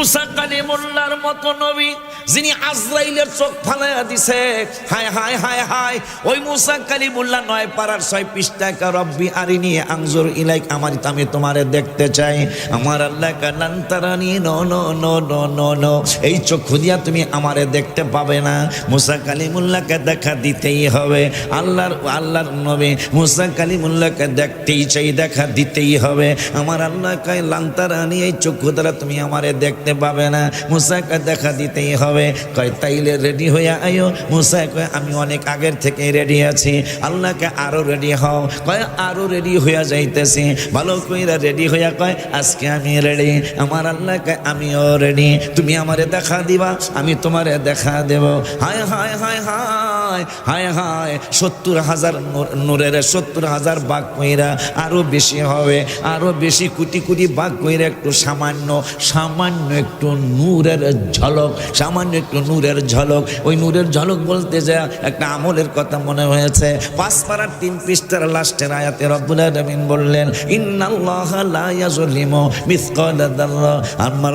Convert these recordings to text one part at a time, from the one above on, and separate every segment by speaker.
Speaker 1: মুসা কালিমুল্লাহর মতো নবী যিনি আজরাইলের চোখ ফালাইয়া দিছে, হায় হায় হায় হায়, ওই মুসা কালিমুল্লাহ 9 পারার 6 পৃষ্ঠা রব্বি আরিনি আনজুর ইলাইক, আমি তোমারে দেখতে চাই। আমার আল্লাহ কালান তারানি, no no no no no no, এই চক্ষু দিয়া তুমি আমারে দেখতে পাবে না। মুসা কালিমুল্লাহকে দেখা দিতেই হবে। আল্লাহর নবী মুসা কালিমুল্লাহকে দেখতেই চাই, দেখা দিতেই হবে। আমার আল্লাহ কয় লান্তারানি, এই চক্ষু দ্বারা তুমি আমারে দেখতে পাবে না, মুসাকে দেখা দিতেই হবে। কয় তাইলে রেডি হইয়া আয়ো। মুসা কয় আমি অনেক আগের থেকে রেডি আছি। আল্লাহকে আরো রেডি হও। কয় আরো রেডি হইয়া যাইতেছি। ভালো কইরা রেডি হইয়া কয় আজকে আমি রেডি। আমার আল্লাহ কয় আমিও রেডি, তুমি আমারে দেখা দিবা, আমি তোমারে দেখা দেব। হায় হায় হায় হায় হায় হায়, 70,000 নূরের 70,000 ভাগ কইরা আরো বেশি হবে, আরো বেশি কোটি কোটি ভাগ কইরা একটু সামান্য একটু নূরের ঝলক, সামান্য একটু নূরের ঝলক। ওই নূরের ঝলক বলতে যা একটা আমলের কথা মনে হয়েছে। 5 পারার 3 পৃষ্ঠার লাস্টের আয়াতে রব্বুল আলামিন বললেন ইন্নাল্লাহা লা ইয়াজলিমু মিসকালা যাররা।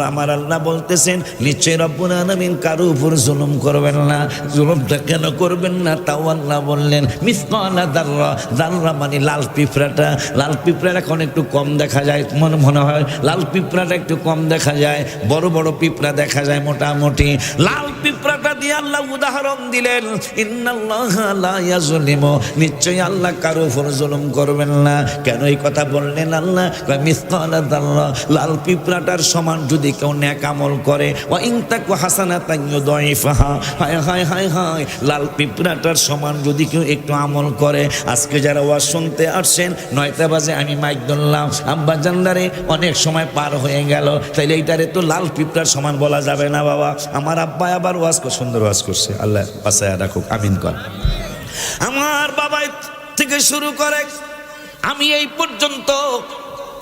Speaker 1: আমার আল্লাহ বলতেছেন নিশ্চয় রব্বুল আলামিন কারো উপর জুলুম করবেন না। জুলুমটা কেন করবেন না তাও আল্লাহ বললেন মিসকালা যাররা। যাররা মানে লাল পিঁপড়াটা। লাল পিঁপড়া এখন একটু কম দেখা যায়, মনে হয় লাল পিঁপড়াটা একটু কম দেখা যায়, বড় বড় পিঁপড়া দেখা যায় মোটামুটি। লাল পিঁপড়াটা দিয়ে আল্লাহ উদাহরণ দিলেন ইন্নাল্লাহা লা ইয়াজলিমু, নিশ্চয়ই আল্লাহ কারো উপর জুলুম করবেন না। কেন এই কথা বললেন আল্লাহ? মিসকালা যাররা, লাল পিঁপড়াটার সমান যদি কেউ নেক আমল করে, ওয়া ইন তাকু হাসানাতান ইউদাইফাহা, হায় হায় হায় হায়, লাল পিঁপড়াটার সমান যদি কেউ একটু আমল করে। আজকে যারা ওয়াজ শুনতে আসছেন 9টা বাজে আমি মাইক ধরলাম, আব্বা জানদারে অনেক সময় পার হয়ে গেল, তাইলে এইটারে তো লাল পিঁপড়ার সমান বলা যাবে না বাবা। আমার আব্বা আবার ওয়াজ সুন্দর ওয়াজ করছে, আল্লাহ বাঁচায়া রাখুক, আমিন কর। আমার বাবা থেকে শুরু করে আমি এই পর্যন্ত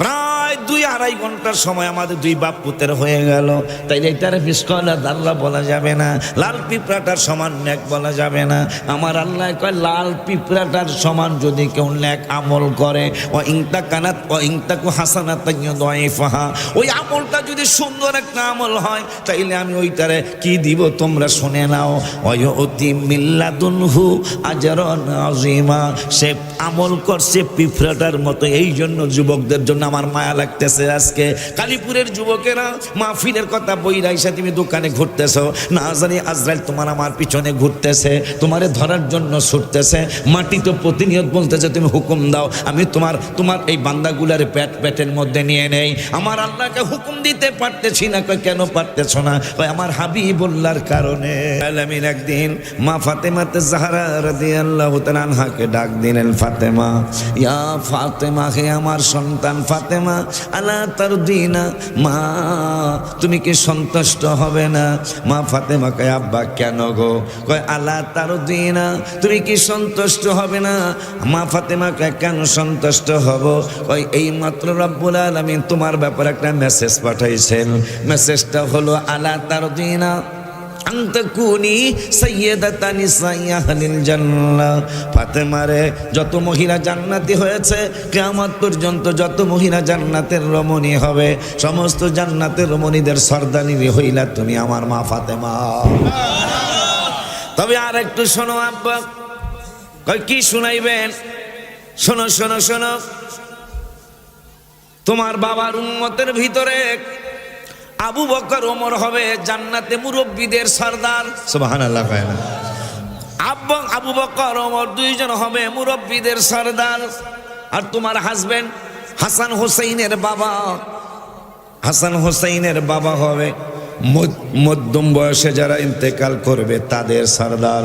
Speaker 1: প্রায় 2-2.5 ঘন্টার সময় আমাদের 2 বাপ পুতের হয়ে গেল। তাইলে এটার মিসকালা যাররা বলা যাবে না, লাল পিঁপড়াটার সমান নেক বলা যাবে না। আমার আল্লাহ কয় লাল পিঁপড়াটার সমান যদি কেউ নেক আমল করে, ও ইনতাকানাত ও ইনতাকু হাসানাতান ইউদাইফাহা, ওই আমলটা যদি সুন্দর একটা আমল হয় তাইলে আমি ওইটারে কি দিব তোমরা শুনে নাও। ওয়ায়ুতি মিল্লাদুনহু আজরান আযীমা, সে আমল করছে পিঁপড়াটার মতো। এই জন্য যুবকদের জন্য আমার মায়া লাগতেছে। আজকে কালীপুরের যুবকেরা মাহফিলের কথা বইরা এসে তুমি দোকানে ঘুরতেছো, না জানি আজরাইল তোমার আমার পিছনে ঘুরতেছে, তোমারে ধরার জন্য ছুটতেছে। মাটি তো প্রতিনিয়ত বলতেছে তুমি হুকুম দাও, আমি তোমার এই বান্দাগুলার পেটের মধ্যে নিয়ে নেই। আমার আল্লাহকে হুকুম দিতে পারতেছি না। কয় কেন পারতেছ না? কয় আমার হাবিবুল্লাহর কারণে। আলামিন একদিন মা ফাতেমাতে জাহরা রাদিয়াল্লাহু তাআলা আনহাকে ডাক দিলেন, ফাতেমা, ইয়া ফাতেমা, হে আমার সন্তান ফাতেমা, আলা তারদিনা, মা তুমি কি সন্তুষ্ট হবে না? মা ফাতেমা কয় আব্বা কেন গো? কয় আলা তারদিনা, তুমি কি সন্তুষ্ট হবে না? মা ফাতেমা কয় কেন সন্তুষ্ট হব? কয় এই মাত্র রব্বুল আলামিন তোমার ব্যাপারে একটা মেসেজ পাঠাইছেন। মেসেজটা হলো আলা তারদিনা আনতাকুনি সাইয়্যিদাতা নিসাই আহলিল জান্নাহ। ফাতেমারে যত মহিলা জান্নাতি হয়েছে কিয়ামত পর্যন্ত যত মহিলা জান্নাতের রমণী হবে, সমস্ত জান্নাতের রমণীদের সর্দানি হইলা তুমি আমার মা ফাতেমা। তবে আর একটু শোনো আব্বা। কয় কি শুনাইবেন? শোনো শোনো শোনো, তোমার বাবার উম্মতের ভিতরে আবু বকর ওমর হবে জান্নাতে মুরব্বীদের সরদার। সুবহানাল্লাহ। কয় না আবু বকর ওমর 2 জন হবে মুরব্বীদের সরদার। আর তোমার হাজবেন্ড হাসান হোসেইনের বাবা হবে মধ্যম বয়সে যারা ইন্তেকাল করবে তাদের সরদার।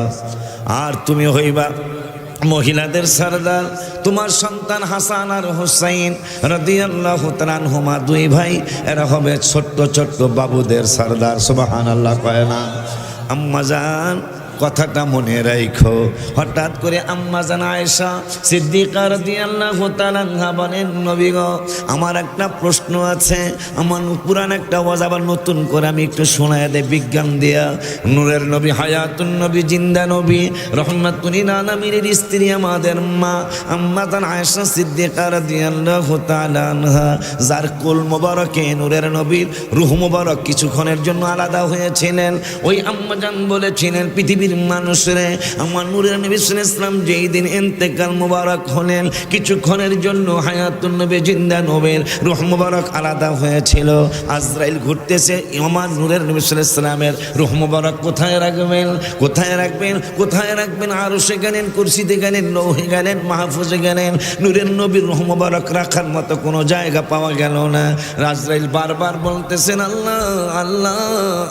Speaker 1: আর তুমি হইবা মহিলাদের সরদার। তোমার সন্তান হাসান আর হুসাইন রাদিয়াল্লাহু তাআলা আনহুমা 2 ভাই, এরা হবে ছোট্ট ছোট্ট বাবুদের সরদার। সুবহানাল্লাহ। কয় না আম্মা জান কথাটা মনে রাখো। হঠাৎ করে আম্মা জান আয়েশা সিদ্দিকা রাদিয়াল্লাহু তাআলা আনহা বলেন, নবী গো, আমার একটা প্রশ্ন আছে, আমার পুরান একটা ওয়াজ আবার নতুন করে আমি একটু শোনায় দেই বিজ্ঞান দিয়া। নূরের নবী, হায়াতুন নবী, জিন্দা নবী, রহমাতুল লিল আলামিনের স্ত্রী আমাদের মা আম্মা জান আয়েশা সিদ্দিকা রাদিয়াল্লাহু তাআলা আনহা, যার কুল মোবারকে নূরের নবীর রূহ মোবারক কিছুক্ষণের জন্য আলাদা হয়েছিলেন, ওই আম্মা জান বলেছিলেন, পৃথিবীর মানুষরে আমার নূরের নবী সাল্লাল্লাহু আলাইহি ওয়াসাল্লাম যেই দিন ইন্তেকাল মোবারক হলেন, কিছুক্ষণের জন্য হায়াতুন নবী, জিন্দা নবীর রূহ মোবারক আলাদা হয়েছিল। আজরাইল ঘুরতেছে, আমার নূরের নবী সাল্লাল্লাহু আলাইহি ওয়াসাল্লামের রূহ মোবারক কোথায় রাখবেন, কোথায় রাখবেন, কোথায় রাখবেন? আরশে গেলেন, কুরসিতে গেলেন, লৌহে গেলেন, মাহফুজে গেলেন, নূরের নবীর রূহ মোবারক রাখার মতো কোনো জায়গা পাওয়া গেল না। আজরাইল বারবার বলতেছেন, আল্লাহ আল্লাহ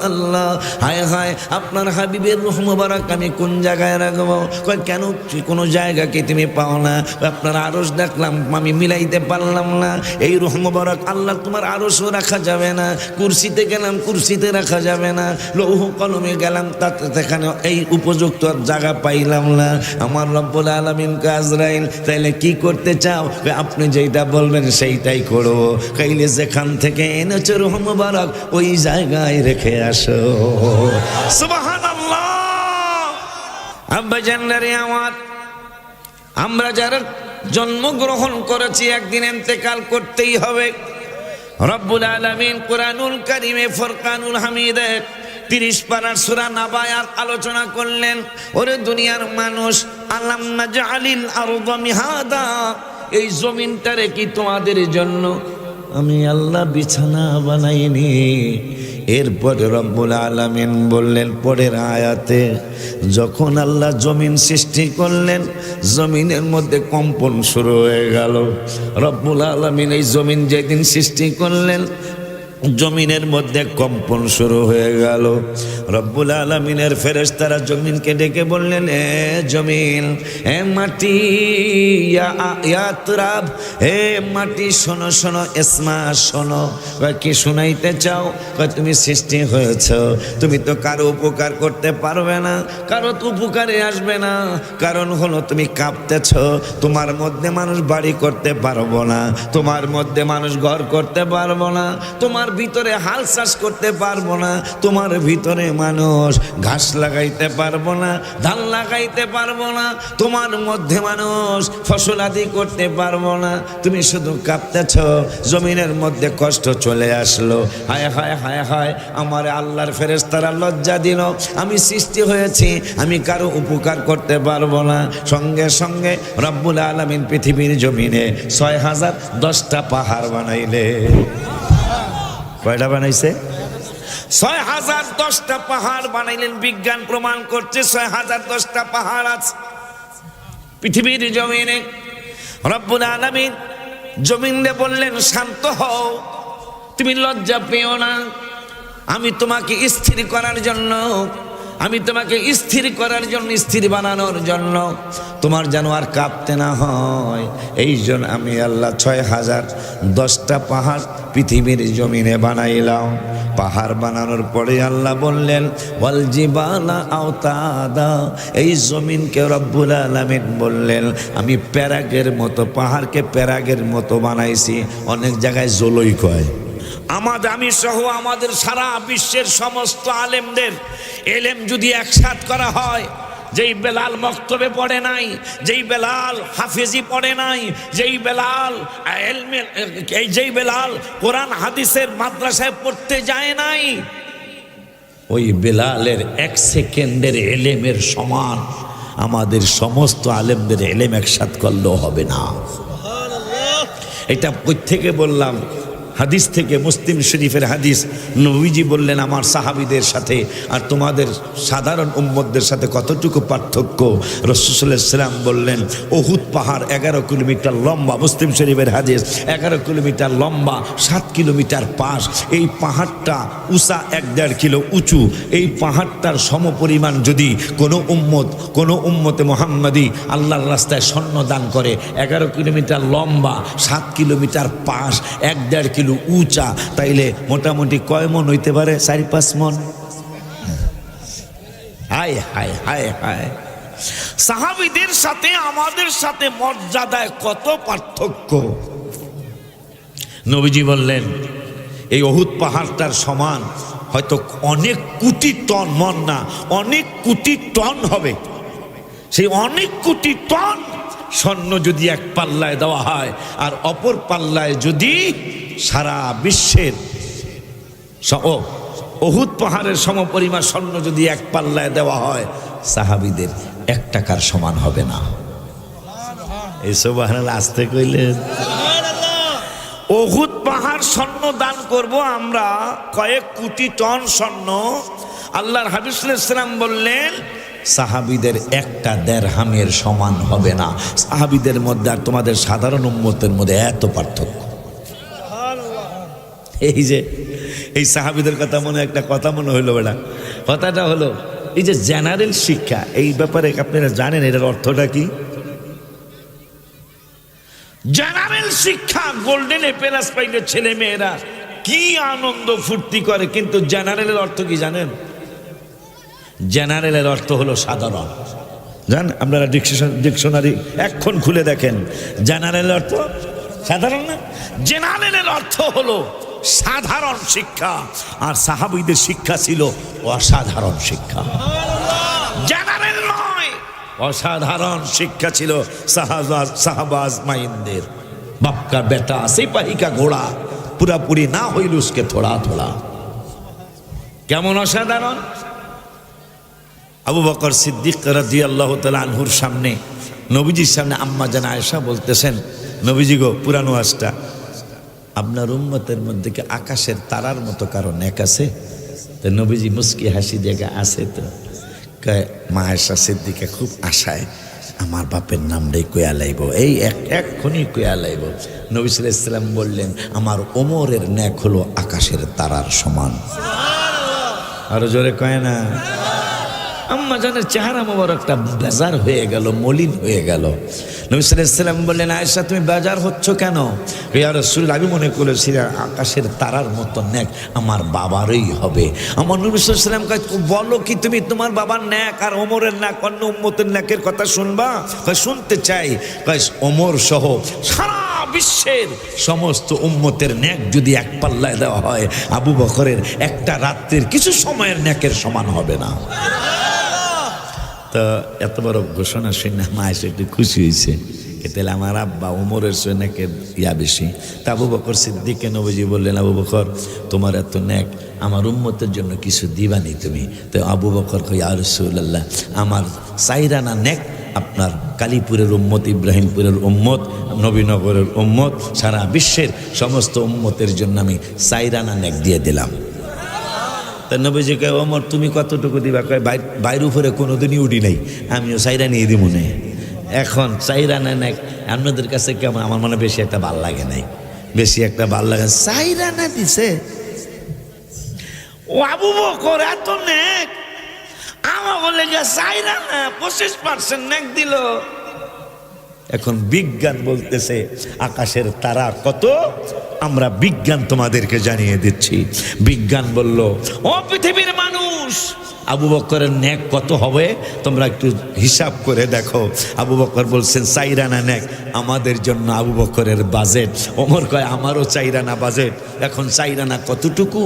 Speaker 1: আল্লাহ, হায় হায়, আপনার হাবিবের রূহ মোবারক আমি কোন জায়গায় রাখবো? কয়, কেন, কোনো জায়গা কি তুমি পাও না? আপনার আরশ দেখলাম, আমি মিলাইতে পারলাম না। এই রূহ মোবারক আল্লাহ তোমার আরশও রাখা যাবে না, কুরসিতে গেলাম, কুরসিতে রাখা যাবে না, লৌহ কলমে গেলাম, তাতে সেখানে এই উপযুক্ত জায়গা পাইলাম না। আমার রব্বুল আলামিন কে, আজরাইল তাইলে কি করতে চাও? আপনি যেটা বলবেন সেইটাই করব। কাইলে যেখান থেকে এনেছো রূহ মোবারক ওই জায়গায় রেখে আসো। সুবহানাল্লাহ। আব্বা জানলারে আমার, আমরা যারা জন্মগ্রহণ করেছি একদিন ইন্তেকাল করতেই হবে। রব্বুল আলামিন কুরআনুল কারীমে ফুরকানুল হামিদে 30 পারার সূরা নাবায়ার আলোচনা করলেন, ওরে দুনিয়ার মানুষ, আলাম নাজআলিল আরদা মিহাদা, এই জমিনটারে কি তোমাদের জন্য আমি আল্লাহ বিছানা বানাইনি? এরপরে রব্বুল আলামিন বললেন পরের আয়াতে, যখন আল্লাহ জমিন সৃষ্টি করলেন, জমিনের মধ্যে কম্পন শুরু হয়ে গেল। রব্বুল আলামিন এই জমিন যেদিন সৃষ্টি করলেন, জমিনের মধ্যে কম্পন শুরু হয়ে গেল। রব্বুল আলামিনের ফেরেশতারা জমিনকে ডেকে বললেন, এ জমিন, এ মাটি, ইয়া তুরাব, হে মাটি, শোনো শোনো, ইসমা, শোনো। কি শোনাইতে চাও? তুমি সৃষ্টি হয়েছ, তুমি তো কারো উপকার করতে পারবে না, কারো তো উপকারে আসবে না। কারণ হলো তুমি কাঁপতেছ, তোমার মধ্যে মানুষ বাড়ি করতে পারবো না, তোমার মধ্যে মানুষ ঘর করতে পারবো না, তোমার ভিতরে হাল চাষ করতে পারবো না, তোমার ভিতরে মানুষ ঘাস লাগাইতে পারবো না, ধান লাগাইতে পারবো না, তোমার মধ্যে মানুষ ফসল আদি করতে পারবো না, তুমি শুধু কাঁপতেছ। জমিনের মধ্যে কষ্ট চলে আসলো। হায় হায় হায় হায়, আমার আল্লাহর ফেরেশতারা লজ্জা দিল, আমি সৃষ্টি হয়েছি, আমি কারো উপকার করতে পারবো না। সঙ্গে সঙ্গে রব্বুল আলামিন পৃথিবীর জমিনে 6010টা পাহাড় বানাইলে। কয়টা বানাইছে? 6010টা পাহাড় বানাইলেন। বিজ্ঞান প্রমাণ করছে 6010টা পাহাড় আছে পৃথিবীর জমিনে। রব্বুল আলামিন জমিনে বললেন, শান্ত হও, তুমি লজ্জা পেও না, আমি তোমাকে স্থির করার জন্য, আমি তোমাকে স্থির করার জন্য, স্থির বানানোর জন্য, তোমার যেন আর কাঁপতে না হয়, এই জন্য আমি আল্লাহ 6010টা পাহাড় পৃথিবীর জমিনে বানাইলাম। পাহাড় বানানোর পরে আল্লাহ বললেন, ওয়াল জিবালা আওতাদা, এই জমিনকে রব্বুল আলামিন বললেন আমি প্যারাগের মতো, পাহাড়কে প্যারাগের মতো বানাইছি। অনেক জায়গায় জলই কয়। আমি সহ আমাদের সারা বিশ্বের সমস্ত আলেমদের এলেম যদি একসাথ করা হয়, যেই বেলাল মক্তবে পড়ে নাই, যেই বেলাল হাফেজি পড়ে নাই, যেই বেলাল যেই বেলাল কোরআন হাদিসের মাদ্রাসায় পড়তে যায় নাই, ওই বেলালের 1 সেকেন্ডের এলেমের সমান আমাদের সমস্ত আলেমদের এলেম একসাথ করলেও হবে না। এটা প্রত্যেকে বললাম, হাদিস থেকে, মুসলিম শরীফের হাদিস। নবীজি বললেন আমার সাহাবীদের সাথে আর তোমাদের সাধারণ উম্মতদের সাথে কতটুকু পার্থক্য। রাসূল সাল্লাল্লাহু আলাইহি ওয়াসাল্লাম বললেন উহুদ পাহাড় 11 কিলোমিটার লম্বা, মুসলিম শরীফের হাদিস, 11 কিলোমিটার লম্বা, 7 কিলোমিটার পাশ। এই পাহাড়টা উঁচা 1.5 কিলো উঁচু। এই পাহাড়টার সমপরিমাণ যদি কোনো উম্মতে মুহাম্মাদি আল্লাহর রাস্তায় স্বর্ণ দান করে, 11 কিলোমিটার লম্বা, 7 কিলোমিটার পাশ, 1.5 কিলো উঁচা, তাইলে মোটামুটি কয় মন হইতে পারে? 4-5 মন। হায় হায় হায় হায়, সাহাবীদের সাথে আমাদের সাথে মর্যাদায় কত পার্থক্য। নবীজি বললেন এই উহুদ পাহাড়টার সমান হয়তো অনেক কোটি টন, মন না, অনেক কোটি টন হবে। সেই অনেক কোটি টন স্বর্ণ যদি এক পাল্লায় দেওয়া হয় আর অপর পাল্লায় যদি সারা বিশ্বের উহুদ পাহাড়ের সমপরিমাণ স্বর্ণ যদি এক পাল্লায় দেওয়া হয়, সাহাবীদের 1 টাকার সমান হবে না। এই সুবহানাল্লাহ আসতে কইলেন। উহুদ পাহাড় স্বর্ণ দান করব আমরা, কয়েক কোটি টন স্বর্ণ। আল্লাহর হাবিব সাল্লাল্লাহু আলাইহি ওয়াসাল্লাম বললেন সাহাবীদের 1টা দিরহামের সমান হবে না। সাহাবীদের মধ্যে আর তোমাদের সাধারণ উম্মতের মধ্যে এত পার্থক্য। এই যে এই সাহাবীদের কথা মনে একটা কথা মনে হইলো, বেটা কথাটা হলো এই যে জেনারেল শিক্ষা, এই ব্যাপারে আপনারা জানেন এটার অর্থটা কি? জেনারেল শিক্ষা, গোল্ডেন এপেলাস পাইলে ছেলে মেয়েরা কি আনন্দ ফুর্তি করে, কিন্তু জেনারেলের অর্থ কি জানেন? জেনারেলের অর্থ হলো সাধারণ। জান আপনারা ডিকশনারি এখন খুলে দেখেন, জেনারেলের অর্থ সাধারণ না, জেনারেলের অর্থ হলো সাধারণ শিক্ষা। আর সাহাবীদের শিক্ষা ছিল অসাধারণ শিক্ষা, জেনারেল নয়, অসাধারণ শিক্ষা ছিল সাহাবাজ মাইনদের। বাপ কা বেটা সিপাহি কা ঘোড়া, পুরাপুরি না হইল উসকে থোড়া থোড়া। কেমন অসাধারণ! আবু বকর সিদ্দিক রাদিয়াল্লাহু তাআলা আনহুর সামনে, নবীজির সামনে আম্মা জান আয়েশা বলতেছেন, নবীজি গো, পুরানো আসটা আপনার উম্মতের মধ্যে কি আকাশের তারার মতো কারো নেক আছে? তো নবীজি মুস্কি হাসি দেখে আছে। তো মা আয়েশা সিদ্দিকা খুব আশায় আমার বাপের নামটাই কয়া লাইব, এই এক্ষুনি কয়া লাইব। নবী সাল্লাল্লাহু আলাইহি ওয়াসাল্লাম বললেন আমার ওমরের নেক হলো আকাশের তারার সমান। আরো জোরে কয় না? আম্মা জানের চেহারা মোবারকটা বেজার হয়ে গেল, মলিন হয়ে গেল। নবী সাল্লাল্লাহু আলাইহি ওয়াসাল্লাম বললেন আয়েশা তুমি বেজার হচ্ছ কেন? ইয়া রাসূলুল্লাহ আমি মনে করেছিলাম আকাশের তারার মতো নেক আমার বাবারই হবে। আমার নবী সাল্লাল্লাহু আলাইহি ওয়াসাল্লাম কয় বলো কি তুমি তোমার বাবার নেক আর ওমরের নেক অন্য উম্মতের নেকের কথা শুনবা? কয় শুনতে চাই। কয় ওমর সহ সারা বিশ্বের সমস্ত উম্মতের নেক যদি এক পাল্লায় দেওয়া হয়, আবু বকরের একটা রাত্রির কিছু সময়ের নেকের সমান হবে না। তো এত বড় ঘোষণা শুনে মা এসে একটু খুশি হয়েছে, তাহলে আমার আব্বা ওমরের নেকের ইয়া বেশি। তা আবু বকর সিদ্দিককে নবীজি বললেন আবু বকর তোমার এত নেক, আমার উম্মতের জন্য কিছু দিবানি তুমি? তো আবু বকর কই ইয়া রাসূলুল্লাহ আমার সাইরানা নেক আপনার কালীপুরের উম্মত, ইব্রাহিমপুরের উম্মত, নবীনগরের উম্মত, সারা বিশ্বের সমস্ত উম্মতের জন্য আমি সাইরানা নেক দিয়ে দিলাম। তা নবীজি কয় ওমর তুমি কতটুকু দিবা? কয় বাইর উপরে কোনোদিনই উঠি নাই, আমিও সাইরা নিয়ে দিব না। এখন সাইরানা নেক আপনাদের কাছে কেমন? আমার মনে বেশি একটা ভাল লাগে নাই, বেশি একটা ভাল লাগে। সাইরানা দিছে ও আবু বকর এত নেক, আমার বলে সাইরানা 25% নেক দিল। এখন বিজ্ঞান বলতেছে আকাশের তারা কত, আমরা বিজ্ঞান তোমাদেরকে জানিয়ে দিচ্ছি। বিজ্ঞান বলল ও পৃথিবীর মানুষ, আবু বকরের নেক কত হবে তোমরা একটু হিসাব করে দেখো। আবু বকর বলছেন সাইরানা নেক আমাদের জন্য আবু বকরের বাজেট। ওমর কয় আমারও চাইরানা বাজেট। এখন চাইরানা কতটুকু?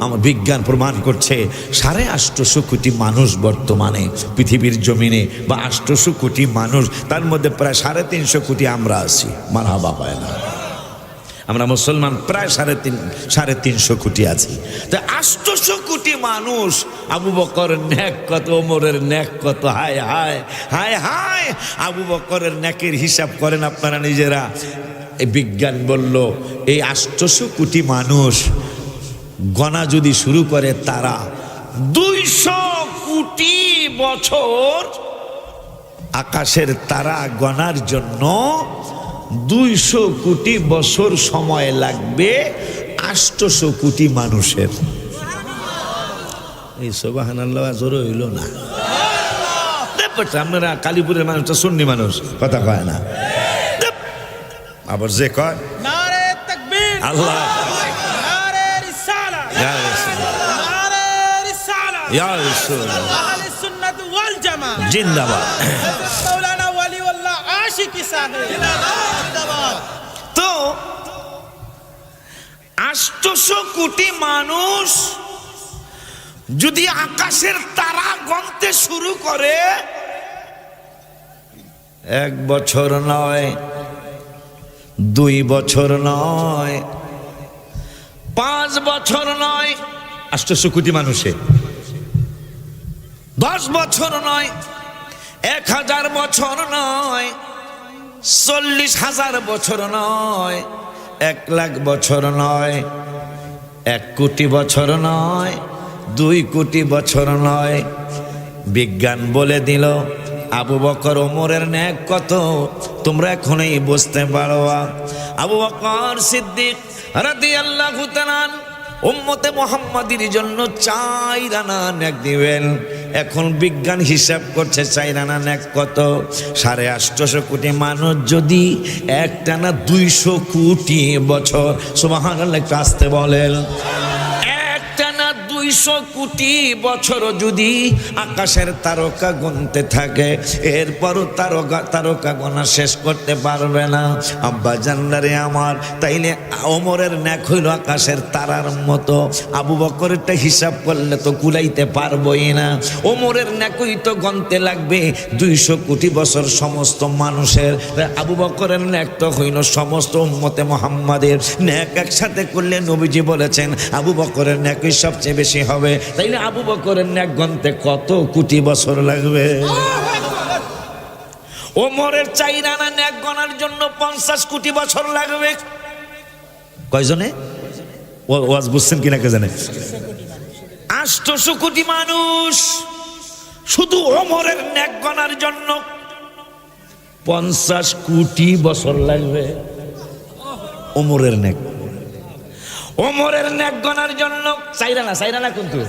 Speaker 1: আমার বিজ্ঞান প্রমাণ করছে 850 কোটি মানুষ বর্তমানে পৃথিবীর জমিনে, বা 800 কোটি মানুষ, তার মধ্যে প্রায় 350 কোটি আমরা আছি। মারহাবা পায় না, আমরা মুসলমান প্রায় 350 কোটি আছি। তো 800 কোটি মানুষ, আবু বকরের নেক কত, ওমরের নেক কত? হায় হায় হায় হায়! আবু বকরের নেকের হিসাব করেন আপনারা নিজেরা। এই বিজ্ঞান বলল এই 800 কোটি মানুষ গণা যদি শুরু করে, তারা 200 কোটি বছর আকাশের তারা গণার জন্য 200 কোটি বছর সময় লাগবে 800 কোটি মানুষের। এই সুবহানাল্লাহ জোরে হইল না? আপনারা কালীপুরের মানুষটা সুন্নি মানুষ, কথা কয় না। আবার যে কয় নারে তাকবীর, আল্লাহ নারে রিসালাত, ইয়া রাসূলুল্লাহ, নারে রিসালাত, ইয়া রাসূলুল্লাহ, আহলে সুন্নাত
Speaker 2: জিন্দাবাদ
Speaker 1: জিন্দাবাদ।
Speaker 2: মাওলানা ওয়ালিউল্লাহ আশিকি সাহেব জিন্দাবাদ।
Speaker 1: তো 800 কোটি মানুষ যদি আকাশের তারা গণতে শুরু করে, 1 বছর নয়, 2 বছর নয়, 5 বছর নয়, 800 কোটি মানুষে 10 বছর নয়, 1000 বছর নয়, 40,000 বছর নয়, 1 লাখ বছর নয়, 1 কোটি বছর নয়, 2 কোটি বছর নয়, বিজ্ঞান বলে দিল আবু বকর ওমরের ন্যাক কত, তোমরা এখনই বুঝতে পারো। আবু বকর সিদ্দিক রাদিয়াল্লাহু তাআলা উম্মতে মুহাম্মাদির জন্য 4 আনা ন্যাক দিবেন। এখন বিজ্ঞান হিসাব করছে 4 আনা ন্যাক কত, 850 কোটি মানুষ যদি একটানা 200 কোটি বছর, সুবহানাল্লাহ, একটু আসতে বলেন, 200 কোটি বছর যদি আকাশের তারকা গুনতে থাকে, এরপরও তারকা গোনা শেষ করতে পারবে না। আব্বা জানলারে আমার, তাইলে ওমরের ন্যাক হইল আকাশের তারার মতো। আবু বকরেরটা হিসাব করলে তো কুলাইতে পারবই না, ওমরের ন্যাকই তো গনতে লাগবে 200 কোটি বছর সমস্ত মানুষের। আবু বকরের ন্যাক তো হইল সমস্ত উম্মতে মুহাম্মাদের ন্যাক একসাথে করলে নবীজি বলেছেন আবু বকরের ন্যাকই সবচেয়ে বেশি হবে। তাইলে আবু বকরের ন্যাক গনতে কত কোটি বছর লাগবে? ওমরের 4 আনা ন্যাক গনার জন্য 50 কোটি বছর লাগবে। কয়জনে ওয়াজ বুঝছেন কিনা কে জানে? 800 কোটি মানুষ শুধু ওমরের ন্যাক গনার জন্য 50 কোটি বছর লাগবে। ওমরের ন্যাক, ওমরের ন্যাক গনার জন্য 4 আনা কিন্তু,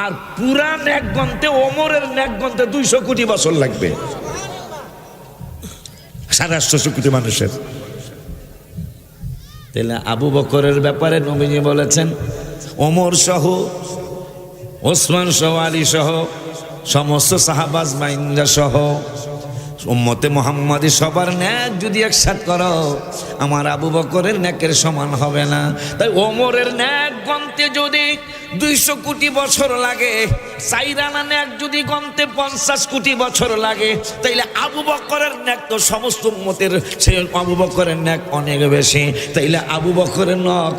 Speaker 1: আর পুরা ন্যাক গনতে ওমরের ন্যাক গনতে 200 কোটি বছর লাগবে 850 কোটি মানুষের। তাহলে আবু বকরের ব্যাপারে নবীজি বলেছেন ওমর সহ, ওসমান সহ, আলী সহ, সমস্ত সাহাবাজ মাইন্দা সহ উম্মতে মুহাম্মাদি সবার ন্যাক যদি একসাথে করো, আমার আবু বকরের ন্যাকের সমান হবে না। তাই ওমরের ন্যাক গনতে যদি 200 কোটি বছর লাগে, 4 আনা ন্যাক যদি গনতে 50 কোটি বছর লাগে, তাইলে আবু বকরের ন্যাক তো সমস্ত উম্মতের সে আবু বকরের ন্যাক অনেক বেশি। তাইলে আবু বকরের নক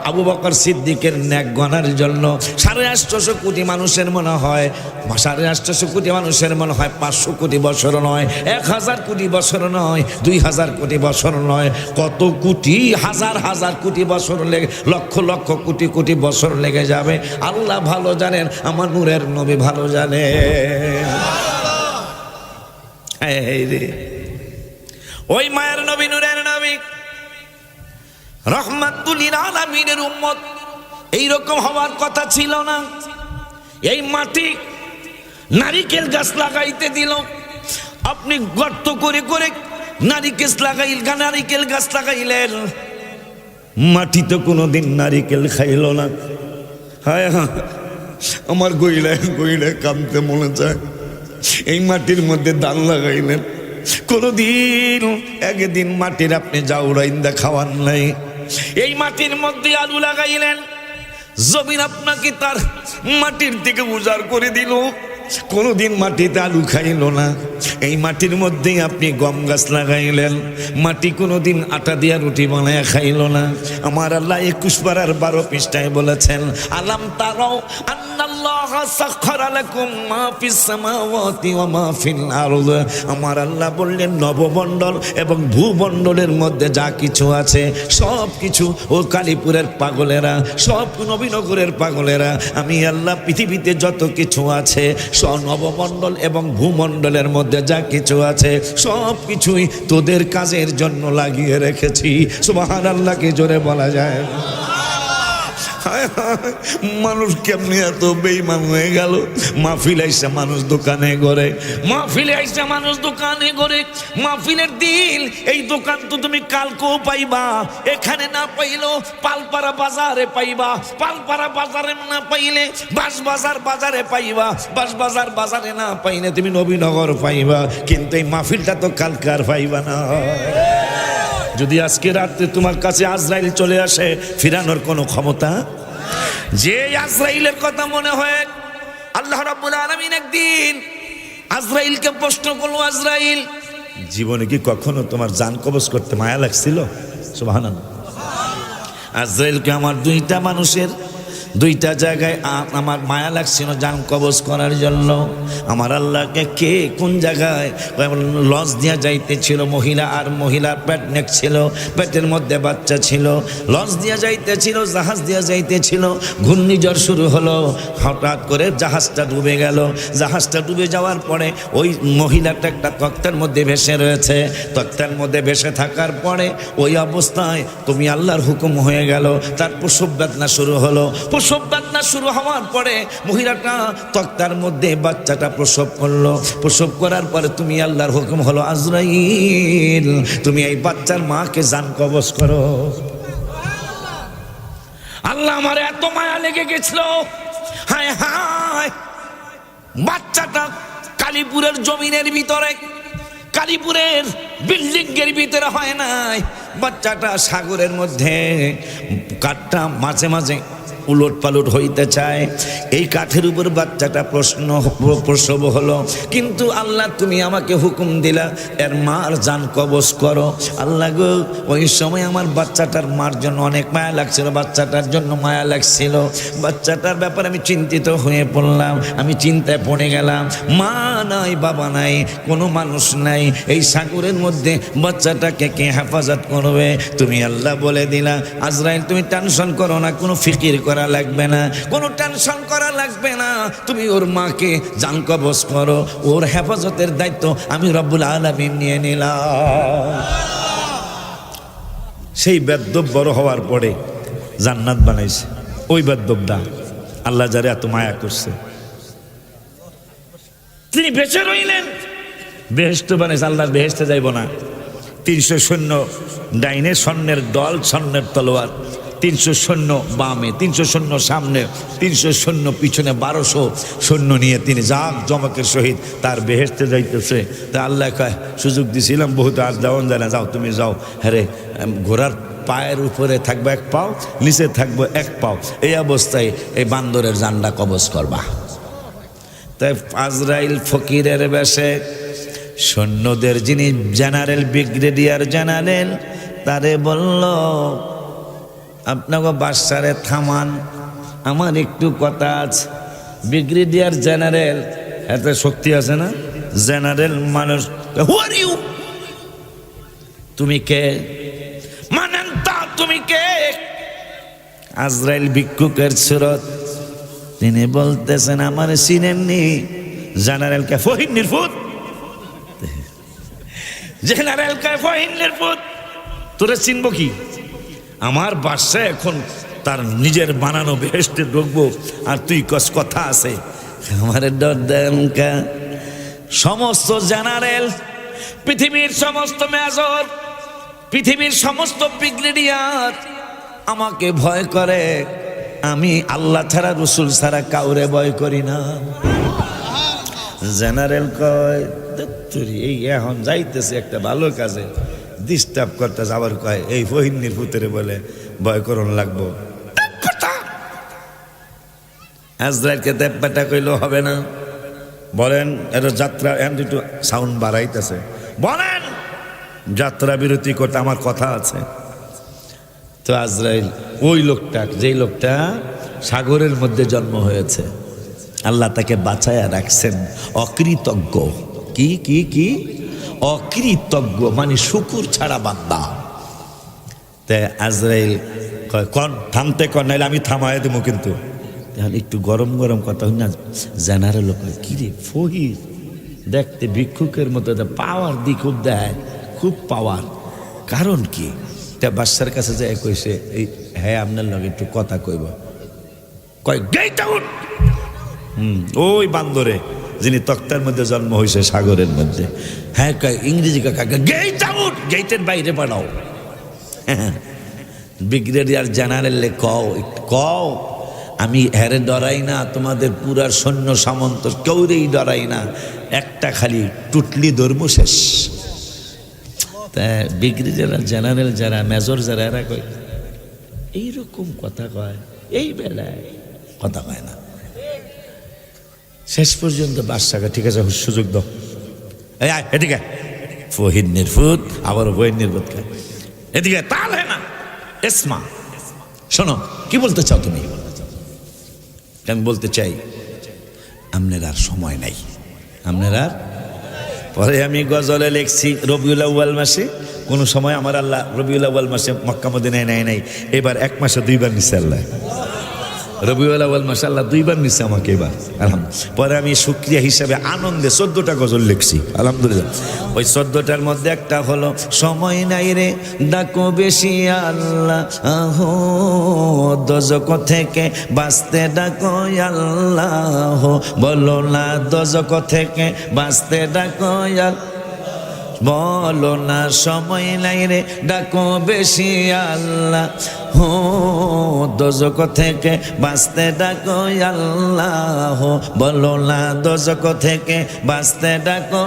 Speaker 1: আবু বকর সিদ্দিকের ন্যাক গনার জন্য 850 কোটি মানুষের মনে হয় 850 কোটি মানুষের মনে হয় 500 কোটি বছর নয়, 1000 কোটি বছর নয়, 2000 কোটি বছর নয়, কত কোটি হাজার হাজার কোটি বছর লেগে, লক্ষ লক্ষ কোটি কোটি বছর লেগে যাবে। আল্লাহ ভালো জানেন, আমার নূরের নবী ভালো জানে। ওই মায়ের নবী, নূরের নবী, রহমাতুল লিল আলামিনের উম্মত এইরকম হওয়ার কথা ছিল না। এই মাটি নারিকেল গাছ লাগাইতে দিল, আপনি গর্ত করে করে নারিকেল গাছ লাগাইলেন, মাটি তো কোনোদিন নারিকেল খাইল না। হায় হ্যাঁ, আমার গইলে কামতে মনে চায়। এই মাটির মধ্যে ধান লাগাইলেন, কোনোদিন একদিন মাটির আপনি জাউরাইন্দা খাওয়ান নাই। এই মাটির মধ্যে আলু লাগাইলেন, জমিন আপনাকে তার মাটির থেকে উজাড় করে দিল, কোনোদিন মাটিতে আলু খাইল না। এই মাটির মধ্যেই আপনি গম গাছ লাগাইলেন, মাটি কোনোদিন আটা দিয়া রুটি বানায় খাইল না। আমার আল্লাহ 21 পারার 12 পৃষ্ঠায় বলেছেন, আলাম তারাও আন্নাল্লাহা সাখখারা লাকুম মা ফিস সামাওয়াতি ওয়া মা ফিল আরদ। আমার আল্লাহ বললেন নবমণ্ডল এবং ভূমণ্ডলের মধ্যে যা কিছু আছে সব কিছু, ও কালীপুরের পাগলেরা, সব নবীনগরের পাগলেরা, আমি আল্লাহ পৃথিবীতে যত কিছু আছে নবমণ্ডল এবং ভূমণ্ডলের মধ্যে যা কিছু আছে সব কিছুই তোদের কাজের জন্য লাগিয়ে রেখেছি। সুবহানাল্লাহ, কি জোরে বলা যায়? হায় হায়, মানুষ কেমনি এত বেঈমান হয়ে গেল। মাহফিল আইসা মানুষ দোকানে ঘরে, মাহফিলে আইসা মানুষ দোকানে ঘরে। মাহফিলের দিন এই দোকান তো তুমি কালকেও পাইবা, এখানে না পাইলেও পালপাড়া বাজারে পাইবা, পালপাড়া বাজারে না পাইলে বাঁশবাজার বাজারে পাইবা, বাঁশবাজার বাজারে না পাইলে তুমি নবীনগর পাইবা, কিন্তু এই মাহফিলটা তো কালকে আর পাইবা না। যদি আজকে রাতে তোমার কাছে আজরাইল চলে আসে, ফিরানোর কোনো ক্ষমতা? যে আজরাইলের কথা মনে হয়, আল্লাহ রাব্বুল আলামিন একদিন আজরাইলকে প্রশ্ন করলো, আজরাইল, জীবনে কি কখনো তোমার জান কবজ করতে মায়া লাগছিল? সুবহানাল্লাহ। আজরাইলকে আমার দুইটা মানুষের দুইটা জায়গায় আমার মায়া লাগছিল জান কবজ করার জন্য। আমার আল্লাহকে কে কোন জায়গায় লঞ্চ দিয়া যাইতেছিল, মহিলা আর মহিলার পেট নেক ছিল, পেটের মধ্যে বাচ্চা ছিল, লঞ্চ দিয়া যাইতেছিল, জাহাজ দিয়া যাইতেছিল, ঘূর্ণিঝড় শুরু হলো, হঠাৎ করে জাহাজটা ডুবে গেল। জাহাজটা ডুবে যাওয়ার পরে ওই মহিলাটা একটা তক্তার মধ্যে ভেসে রয়েছে, তক্তার মধ্যে ভেসে থাকার পরে ওই অবস্থায় তুমি আল্লাহর হুকুম হয়ে গেল, তার প্রসব বেদনা শুরু হলো। প্রসব বেদনা শুরু হওয়ার পরে মহিলাটা তক্তার মধ্যে বাচ্চাটা প্রসব করলো। প্রসব করার পরে তুমি আল্লাহর হুকুম হলো, আজরাইল তুমি এই বাচ্চার মাকে জান কবজ করো। আল্লাহ আমার এত মায়া লেগে গেছিল, হায় হায়, বাচ্চাটা কালীপুরের জমিনের ভিতরে, কালীপুরের বিল্ডিং এর ভিতরে হয় নাই, বাচ্চাটা সাগরের মধ্যে, কাঠটা মাঝে মাঝে উলট পালট হইতে চায়, এই কাঠের উপর বাচ্চাটা প্রসব হলো। কিন্তু আল্লাহ তুমি আমাকে হুকুম দিলা এর মার জান কবজ করো। আল্লাহ গো, ওই সময় আমার বাচ্চাটার মার জন্য অনেক মায়া লাগছিল, বাচ্চাটার জন্য মায়া লাগছিল, বাচ্চাটার ব্যাপারে আমি চিন্তিত হয়ে পড়লাম, আমি চিন্তায় পড়ে গেলাম। মা নাই, বাবা নাই, কোনো মানুষ নাই, এই সাগরের মধ্যে বাচ্চাটাকে কে হেফাজত করবে? তুমি আল্লাহ বলে দিলা, আজরাইল তুমি টেনশন করো না, কোনো ফিকির করা লাগবে না, কোনো টেনশন করা লাগবে না, তুমি ওর মাকে জান কবজ করো, ওর হেফাজতের দায়িত্ব আমি রব্বুল আলামিন নিয়ে নিলাম। সেই বেদ্যব বড় হওয়ার পরে জান্নাত বানাইছে, ওই বেদ্যবটা আল্লাহ যারে এত মায়া করছে, তিনি বেঁচে রইলেন, বেহেশত বানাইছে। আল্লাহর বেহেশতে যাইব না, 300 সৈন্য ডাইনে, স্বর্ণের দল, স্বর্ণের তলোয়ার, 300 সৈন্য বামে, 300 সৈন্য সামনে, 300 সৈন্য পিছনে, 1200 সৈন্য নিয়ে তিনি জাক জমকের সহিত তার বেহেশতে যাইতেছে। তা আল্লাহ কয়, সুযোগ দিছিলাম বহুত, আর যাওয়ান যায় না, যাও তুমি যাও। হ্যাঁ, ঘোড়ার পায়ের উপরে থাকবে এক পাও, নিচে থাকবো এক পাও, এই অবস্থায় এই বান্দরের জানটা কবজ করবা। তাই আজরাইল ফকিরের বেশে সৈন্যদের যিনি জেনারেল, ব্রিগেডিয়ার জেনারেল, তারে বলল, আপনাকে বাদশারে থামান, আমার একটু কথা আছে। ব্রিগেডিয়ার জেনারেল, এত শক্তি আছে না? জেনারেল মানুষ, হু আর ইউ, তুমি কে? মানেন তা, তুমি কে? আজরাইল ভিক্ষুকের সুরত, তিনি বলতেছেন, আমার চিনেননি? জেনারেলকে ফহিন্নির ফুত, জেনারেলকে ফহিন্নির ফুত, তোরে চিনব কি? আমার বাদশা এখন তার নিজের বানানো বেহেশতে ঢুকবো, আর তুই কস কথা আছে? আমার ডর দেনকা। সমস্ত জেনারেল, পৃথিবীর সমস্ত মেজর, পৃথিবীর সমস্ত ব্রিগেডিয়ার আমাকে ভয় করে, আমি আল্লাহ ছাড়া, রসুল ছাড়া কাউরে ভয় করি না। জেনারেল কয়, এই এখন যাইতেছে একটা ভালো কাজে, ডিস্টার্ব করতে যাবার কয়, এই ফহিন্নির পুতরে বলে ভয় করন লাগবো। আজরাইলকে দেববাটা কইলো হবে না, বলেন এটা যাত্রা, একটু সাউন্ড বাড়াইতেছে, বলেন যাত্রা বিরতি করতে, আমার কথা আছে। তো আজরাইল ওই লোকটা, যেই লোকটা সাগরের মধ্যে জন্ম হয়েছে, আল্লাহ তাকে বাঁচায়া রাখছেন, অকৃতজ্ঞ, কি কি কি অকৃতজ্ঞ, মানে শুকুর ছাড়া বান্দা। তাই আজরাইল কয়, কন থামতে কন, নাইলে আমি থামায় দেবো। কিন্তু তাহলে একটু গরম গরম কথা হই না। জেনারেল কয়, কি রে ফহির, দেখতে ভিক্ষুকের মতো, পাওয়ার দিক খুব দেয়, খুব পাওয়ার, কারণ কি? তা বাদশার কাছে যায় কইছে, এই হ্যাঁ আপনার লগে একটু কথা কইব। কয় গেট আউট। ওই বান্দরে যিনি তক্তার মধ্যে জন্ম হয়েছে সাগরের মধ্যে, হ্যাঁ কয় ইংরেজি কাকা গেট আউট, গেটের বাইরে পাঠাও। ব্রিগেডিয়ার জেনারেলে কও আমি হ্যারে ডরাই না, তোমাদের পুরার সৈন্য সামন্ত কেউরেই ডরাই না, একটা খালি টুটলি ধর্ম শেষ। তা ব্রিগেডিয়ার জেনারেল যারা, মেজর যারা, এরা কয় এইরকম কথা কয়, এই বেলায় কথা কয় না। শেষ পর্যন্ত বাদশাকে ঠিক আছে সুযোগ দাও, এই এদিকে ফহিদ নির্ফুত, আবার ফহিদ নির্ফুত খায়, এদিকে তাল হয় না। এসমা শোনো, কি বলতে চাও তুমি? আমি বলতে চাই আপনার আর সময় নাই, আপনার আর। পরে আমি গজলে লিখছি রবিউল আউয়াল মাসে, কোনো সময় আমার আল্লাহ রবিউল আউয়াল মাসে মক্কা মদিনায় নেয় নাই, এবার এক মাসে 2 বার নিচ্ছে আল্লাহ। রবিউল আউয়াল মাসে আল্লাহ 2 বার নিচ্ছে আমাকে এবার, আলহামদুলিল্লাহ। পরে আমি শুকরিয়া হিসাবে আনন্দে 14টা গজল লিখছি, আলহামদুলিল্লাহ। ওই 14টার মধ্যে একটা হলো সময় নাই রে ডাকো বেশি আল্লাহ, দোজক থেকে বাঁচতে ডাকো আল্লাহ, বলো না দোজক থেকে বাঁচতে ডাকো আল্লাহ, বলো না সময় নাই রে ডাকো বেশি আল্লাহ, দোজক থেকে বাঁচতে ডাকো আল্লাহ, বলো না দোজক থেকে বাঁচতে ডাকো,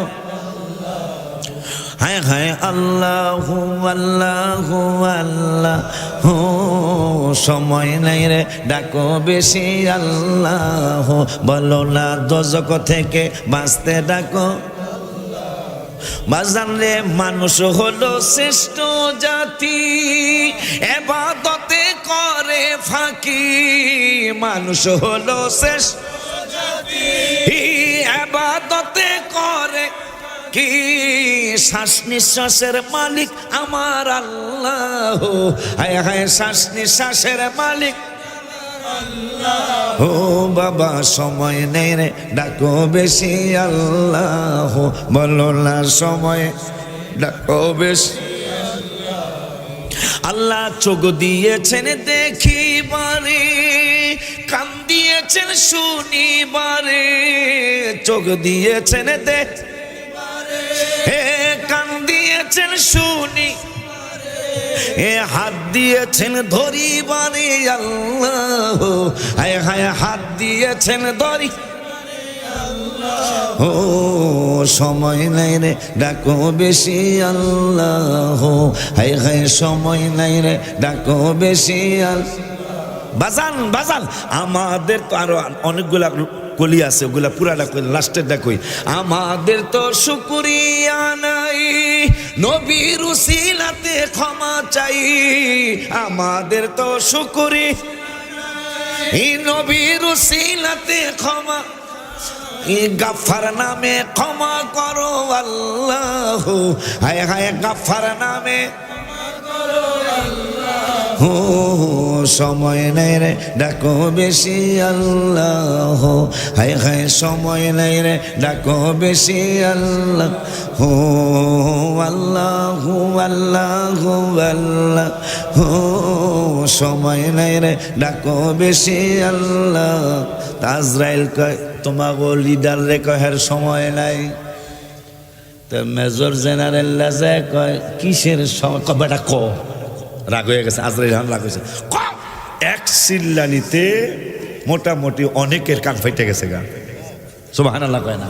Speaker 1: হায় হায় আল্লাহু আল্লাহু আল্লাহ, সময় নাই রে ডাকো বেশি আল্লাহ, বলো না দোজক থেকে বাঁচতে ডাকো। বাজানরে মানুষ হলো শ্রেষ্ঠ জাতি, ইবাদতে করে ফাঁকি, মানুষ হলো শ্রেষ্ঠ জাতি, ইবাদতে করে কি, শ্বাস নিঃশ্বাসের মালিক আমার আল্লাহ, হায় হায় শ্বাস নিঃশ্বাসের মালিক ও বাবা, সময় নেই রে ডাকো বেশি আল্লাহ, বলো না সময় ডাকো বেশি আল্লাহ। চোখ দিয়েছেন দেখিবারে, কান দিয়েছেন শুনিবারে, চোখ দিয়েছেন দেখিবারে, কান দিয়েছেন শুনি, এ হাত দিয়েছেন ধরিবারে আল্লাহ, হায় হায় হাত দিয়েছেন ধরি, ও সময় নাই রে ডাকো বেশি আল্লাহ, হায় হায় সময় নাই রে ডাকো বেশি আল্লাহ। বাজান বাজান আমাদের তো আরো অনেকগুলা কলি আছে, ওগুলা পুরাটা কই, লাস্টেরটা কই। আমাদের তো শুকরিয়া নাই, নবীর উসিলাতে ক্ষমা চাই, আমাদের তো শুকরিয়া, নবীর উসিলাতে ক্ষমা, গাফফার নামে ক্ষমা করো আল্লাহ, হায় হায় গাফফার নামে সময় নেই রে ডাকো বেশি আল্লাহ, হায় হায় সময় নেই রে ডাকো বেশি আল্লাহ, আল্লাহ আল্লাহ আল্লাহ, সময় নেই রে ডাকো বেশি আল্লাহ। আজরাইল কয় তোমাগো লিডার রে কয় হের সময় নাই, তো মেজর জেনারেল লাজে কয় কিসের সময়, বেটা ক, রাগ হয়ে গেছে আজরাইল, রাগ হয়েছে, এক চিল্লানিতে মোটামুটি অনেকের কান ফাইটে গেছে গা, সুবহানাল্লাহ কয় না।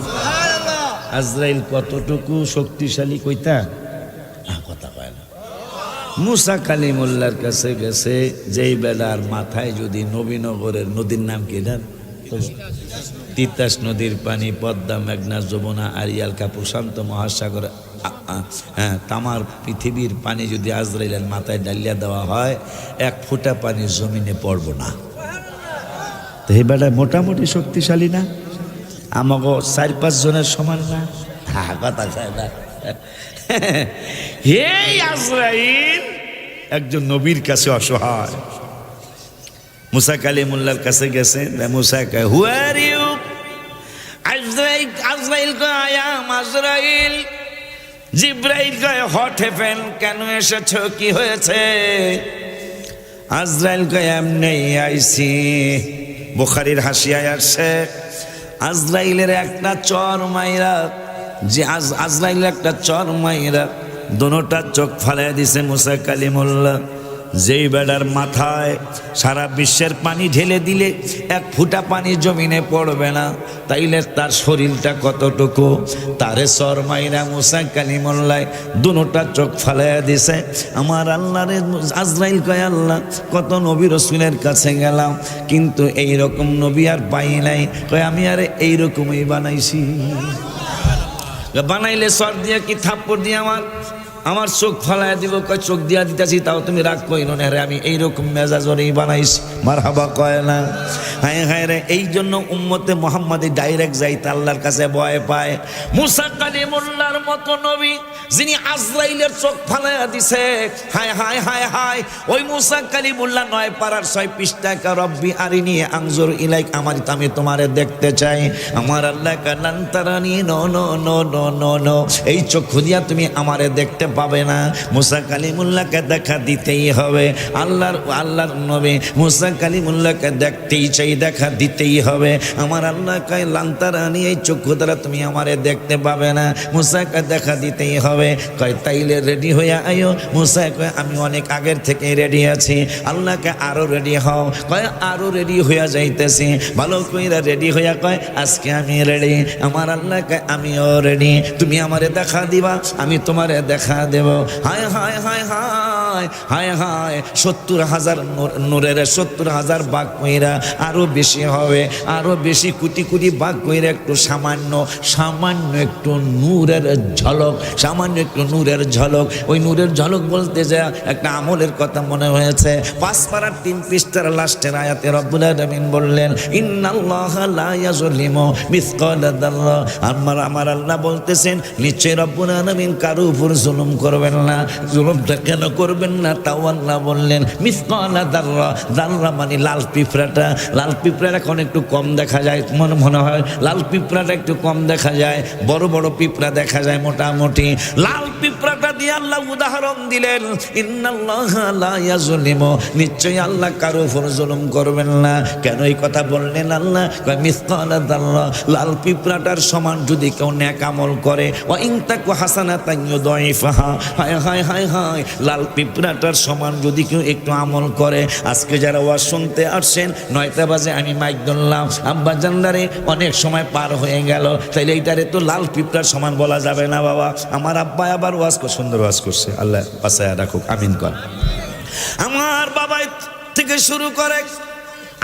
Speaker 1: আজরাইল কতটুকু শক্তিশালী কইতা, কথা কয় না। মুসা কালিমুল্লাহর কাছে গেছে, যেই বেলার মাথায় যদি নবীনগরের নদীর নাম কি না, তিতাস নদীর পানি, পদ্মা, মেঘনা, যমুনা, আরিয়ালকা, প্রশান্ত মহাসাগর, হ্যাঁ তামার পৃথিবীর পানি যদি আজরাইলের মাথায় ডালিয়া দেওয়া হয়, 1 ফোঁটা পানি জমিনে পড়ব না। তো এই বেলায় মোটামুটি শক্তিশালী না, আমাকে 4-5 জনের সমান না, কথা চায় না। হে আজরাইল একজন নবীর কাছে অসহায়, মুসা কালিমুল্লাহর কাছে গেছে, মুসা কয় হু আর ইউ, আজরাইল, আজরাইল কয় আই অ্যাম আজরাইল, জিব্রাইল কয় হোয়াট হ্যাপেন, কেন এসেছো, কি হয়েছে? আজরাইল কয় এমনি আইছি, বুখারীর হাসিয়ায় আসছে আজরাইলের একটা চর মাইরা, যে আজরাইলের একটা চর মাইরা দোনোটা চোখ ফালাই দিছে মুসা কালিমুল্লাহ। যেই বেড়ার মাথায় সারা বিশ্বের পানি ঢেলে দিলে এক ফুটা পানি জমিনে পড়বে না, তাইলে তার শরীরটা কতটুকু। তারে চর মাইরা মুসা কালিমুল্লাহ দুনোটা চোখ ফালাইয়া দিছে। আমার আল্লাহরে আজরাইল কয়, আল্লাহ কত নবী রসুলের কাছে গেলাম কিন্তু এইরকম নবী আর পাই নাই। কয় আমি আরে এইরকমই বানাইছি। বানাইলে চর দিয়ে কি থাপ্পড় দিয়ে আমার চোখ ফালাই দিব? কয় চোখ দিয়া দিতেছি তাও তুমি রাগ কইল না রে, আমি এইরকম মেজাজরেই বানাইছি। মারহাবা কয় না? হায় হায় রে, এই জন্য উম্মতে মুহাম্মাদি ডাইরেক্ট যাইতে আল্লাহর কাছে ভয় পায়। মুসা কালিমুল্লাহর মতো নবী যিনি আজরাইলের চোখ ফালাইয়া দিছে, হায় হায় হায় হায়, ওই মুসা কালিমুল্লাহ 9 পারার 6 পৃষ্ঠা রব্বি আরিনি আনজুর ইলাইক, আমি তোমারে দেখতে চাই। আমার আল্লাহ কালান তারানি, no no no no no no, এই চক্ষু দিয়া তুমি আমারে দেখতে পাবে না। মুসা কালিমুল্লাহকে দেখা দিতেই হবে। আল্লাহর নবী মুসা কালিমুল্লাহকে দেখতেই চাই, দেখা দিতেই হবে। আমার আল্লাহ কয় লান্তারানি, এই চক্ষু দ্বারা তুমি আমারে দেখতে পাবে না, মুসাকে দেখা দিতেই হবে। কয় তাইলে রেডি হইয়া আইও। মুসা কয় আমি অনেক আগের থেকে রেডি আছি। আল্লাহকে আরো রেডি হও। কয় আরো রেডি হইয়া যাইতেছি। ভালো কইরা রেডি হইয়া কয় আজকে আমি রেডি। আমার আল্লাহ কয় আমিও রেডি, তুমি আমারে দেখা দিবা, আমি তোমারে দেখা দেব। হায় হায় হায় হায় হায় হায়, 70,000 নূরের 70,000 বাঘ কইরা আরো বেশি হবে, আরো বেশি কোটি কোটি বাঘ কইরা একটু সামান্য একটু নূরের ঝলক, সামান্য একটু নূরের ঝলক। ওই নূরের ঝলক বলতে যা একটা আমলের কথা মনে হয়েছে। 5 পারার 3 পৃষ্ঠার লাস্টের আয়াতে রব্বুল আলামিন বললেন ইন্নাল্লাহা লা ইয়াজলিমু মিসকালা যাররা। আমার আল্লাহ বলতেছেন নিশ্চয় রব্বুল আলামিন কারো উপর জুলুম করবেন না। জুলুমটা কেন করবেন না তাও আল্লাহ বললেন মিসকালা যাররা। যাররা মানে লাল পিঁপড়াটা। লাল পিঁপড়াটা এখন একটু কম দেখা যায়, মনে হয় লাল পিঁপড়াটা একটু কম দেখা যায়, বড় বড় পিঁপড়া দেখা যায় মোটামুটি। লাল পিঁপড়াটা দিয়ে আল্লাহ উদাহরণ দিলেন ইন্নাল্লাহা লা ইয়াজলিমু, নিশ্চয়ই আল্লাহ কারো উপর জুলুম করবেন না। কেন এই কথা বললেন আল্লাহ? মিসকালা যাররা, লাল পিঁপড়াটার সমান যদি কেউ নেক আমল করে, ওয়া ইন তাকু হাসানাতান ইউদাইফাহা, হায় হায় হায় হায়, লাল পিঁপড়াটার সমান যদি কেউ একটু আমল করে। আজকে যারা ওয়াজ শুনতে আসছেন 9টা বাজে আমি মাইক ধরলাম, আব্বা জানদারে অনেক সময় পার হয়ে গেল, তাইলে এইটারে তো লাল পিঁপড়ার সমান বলা যাবে না বাবা। আমার আব্বা আবার ওয়াজ সুন্দর ওয়াজ করছে, আল্লাহ বাঁচায়া রাখুক, আমিন কর। আমার বাবা থেকে শুরু করে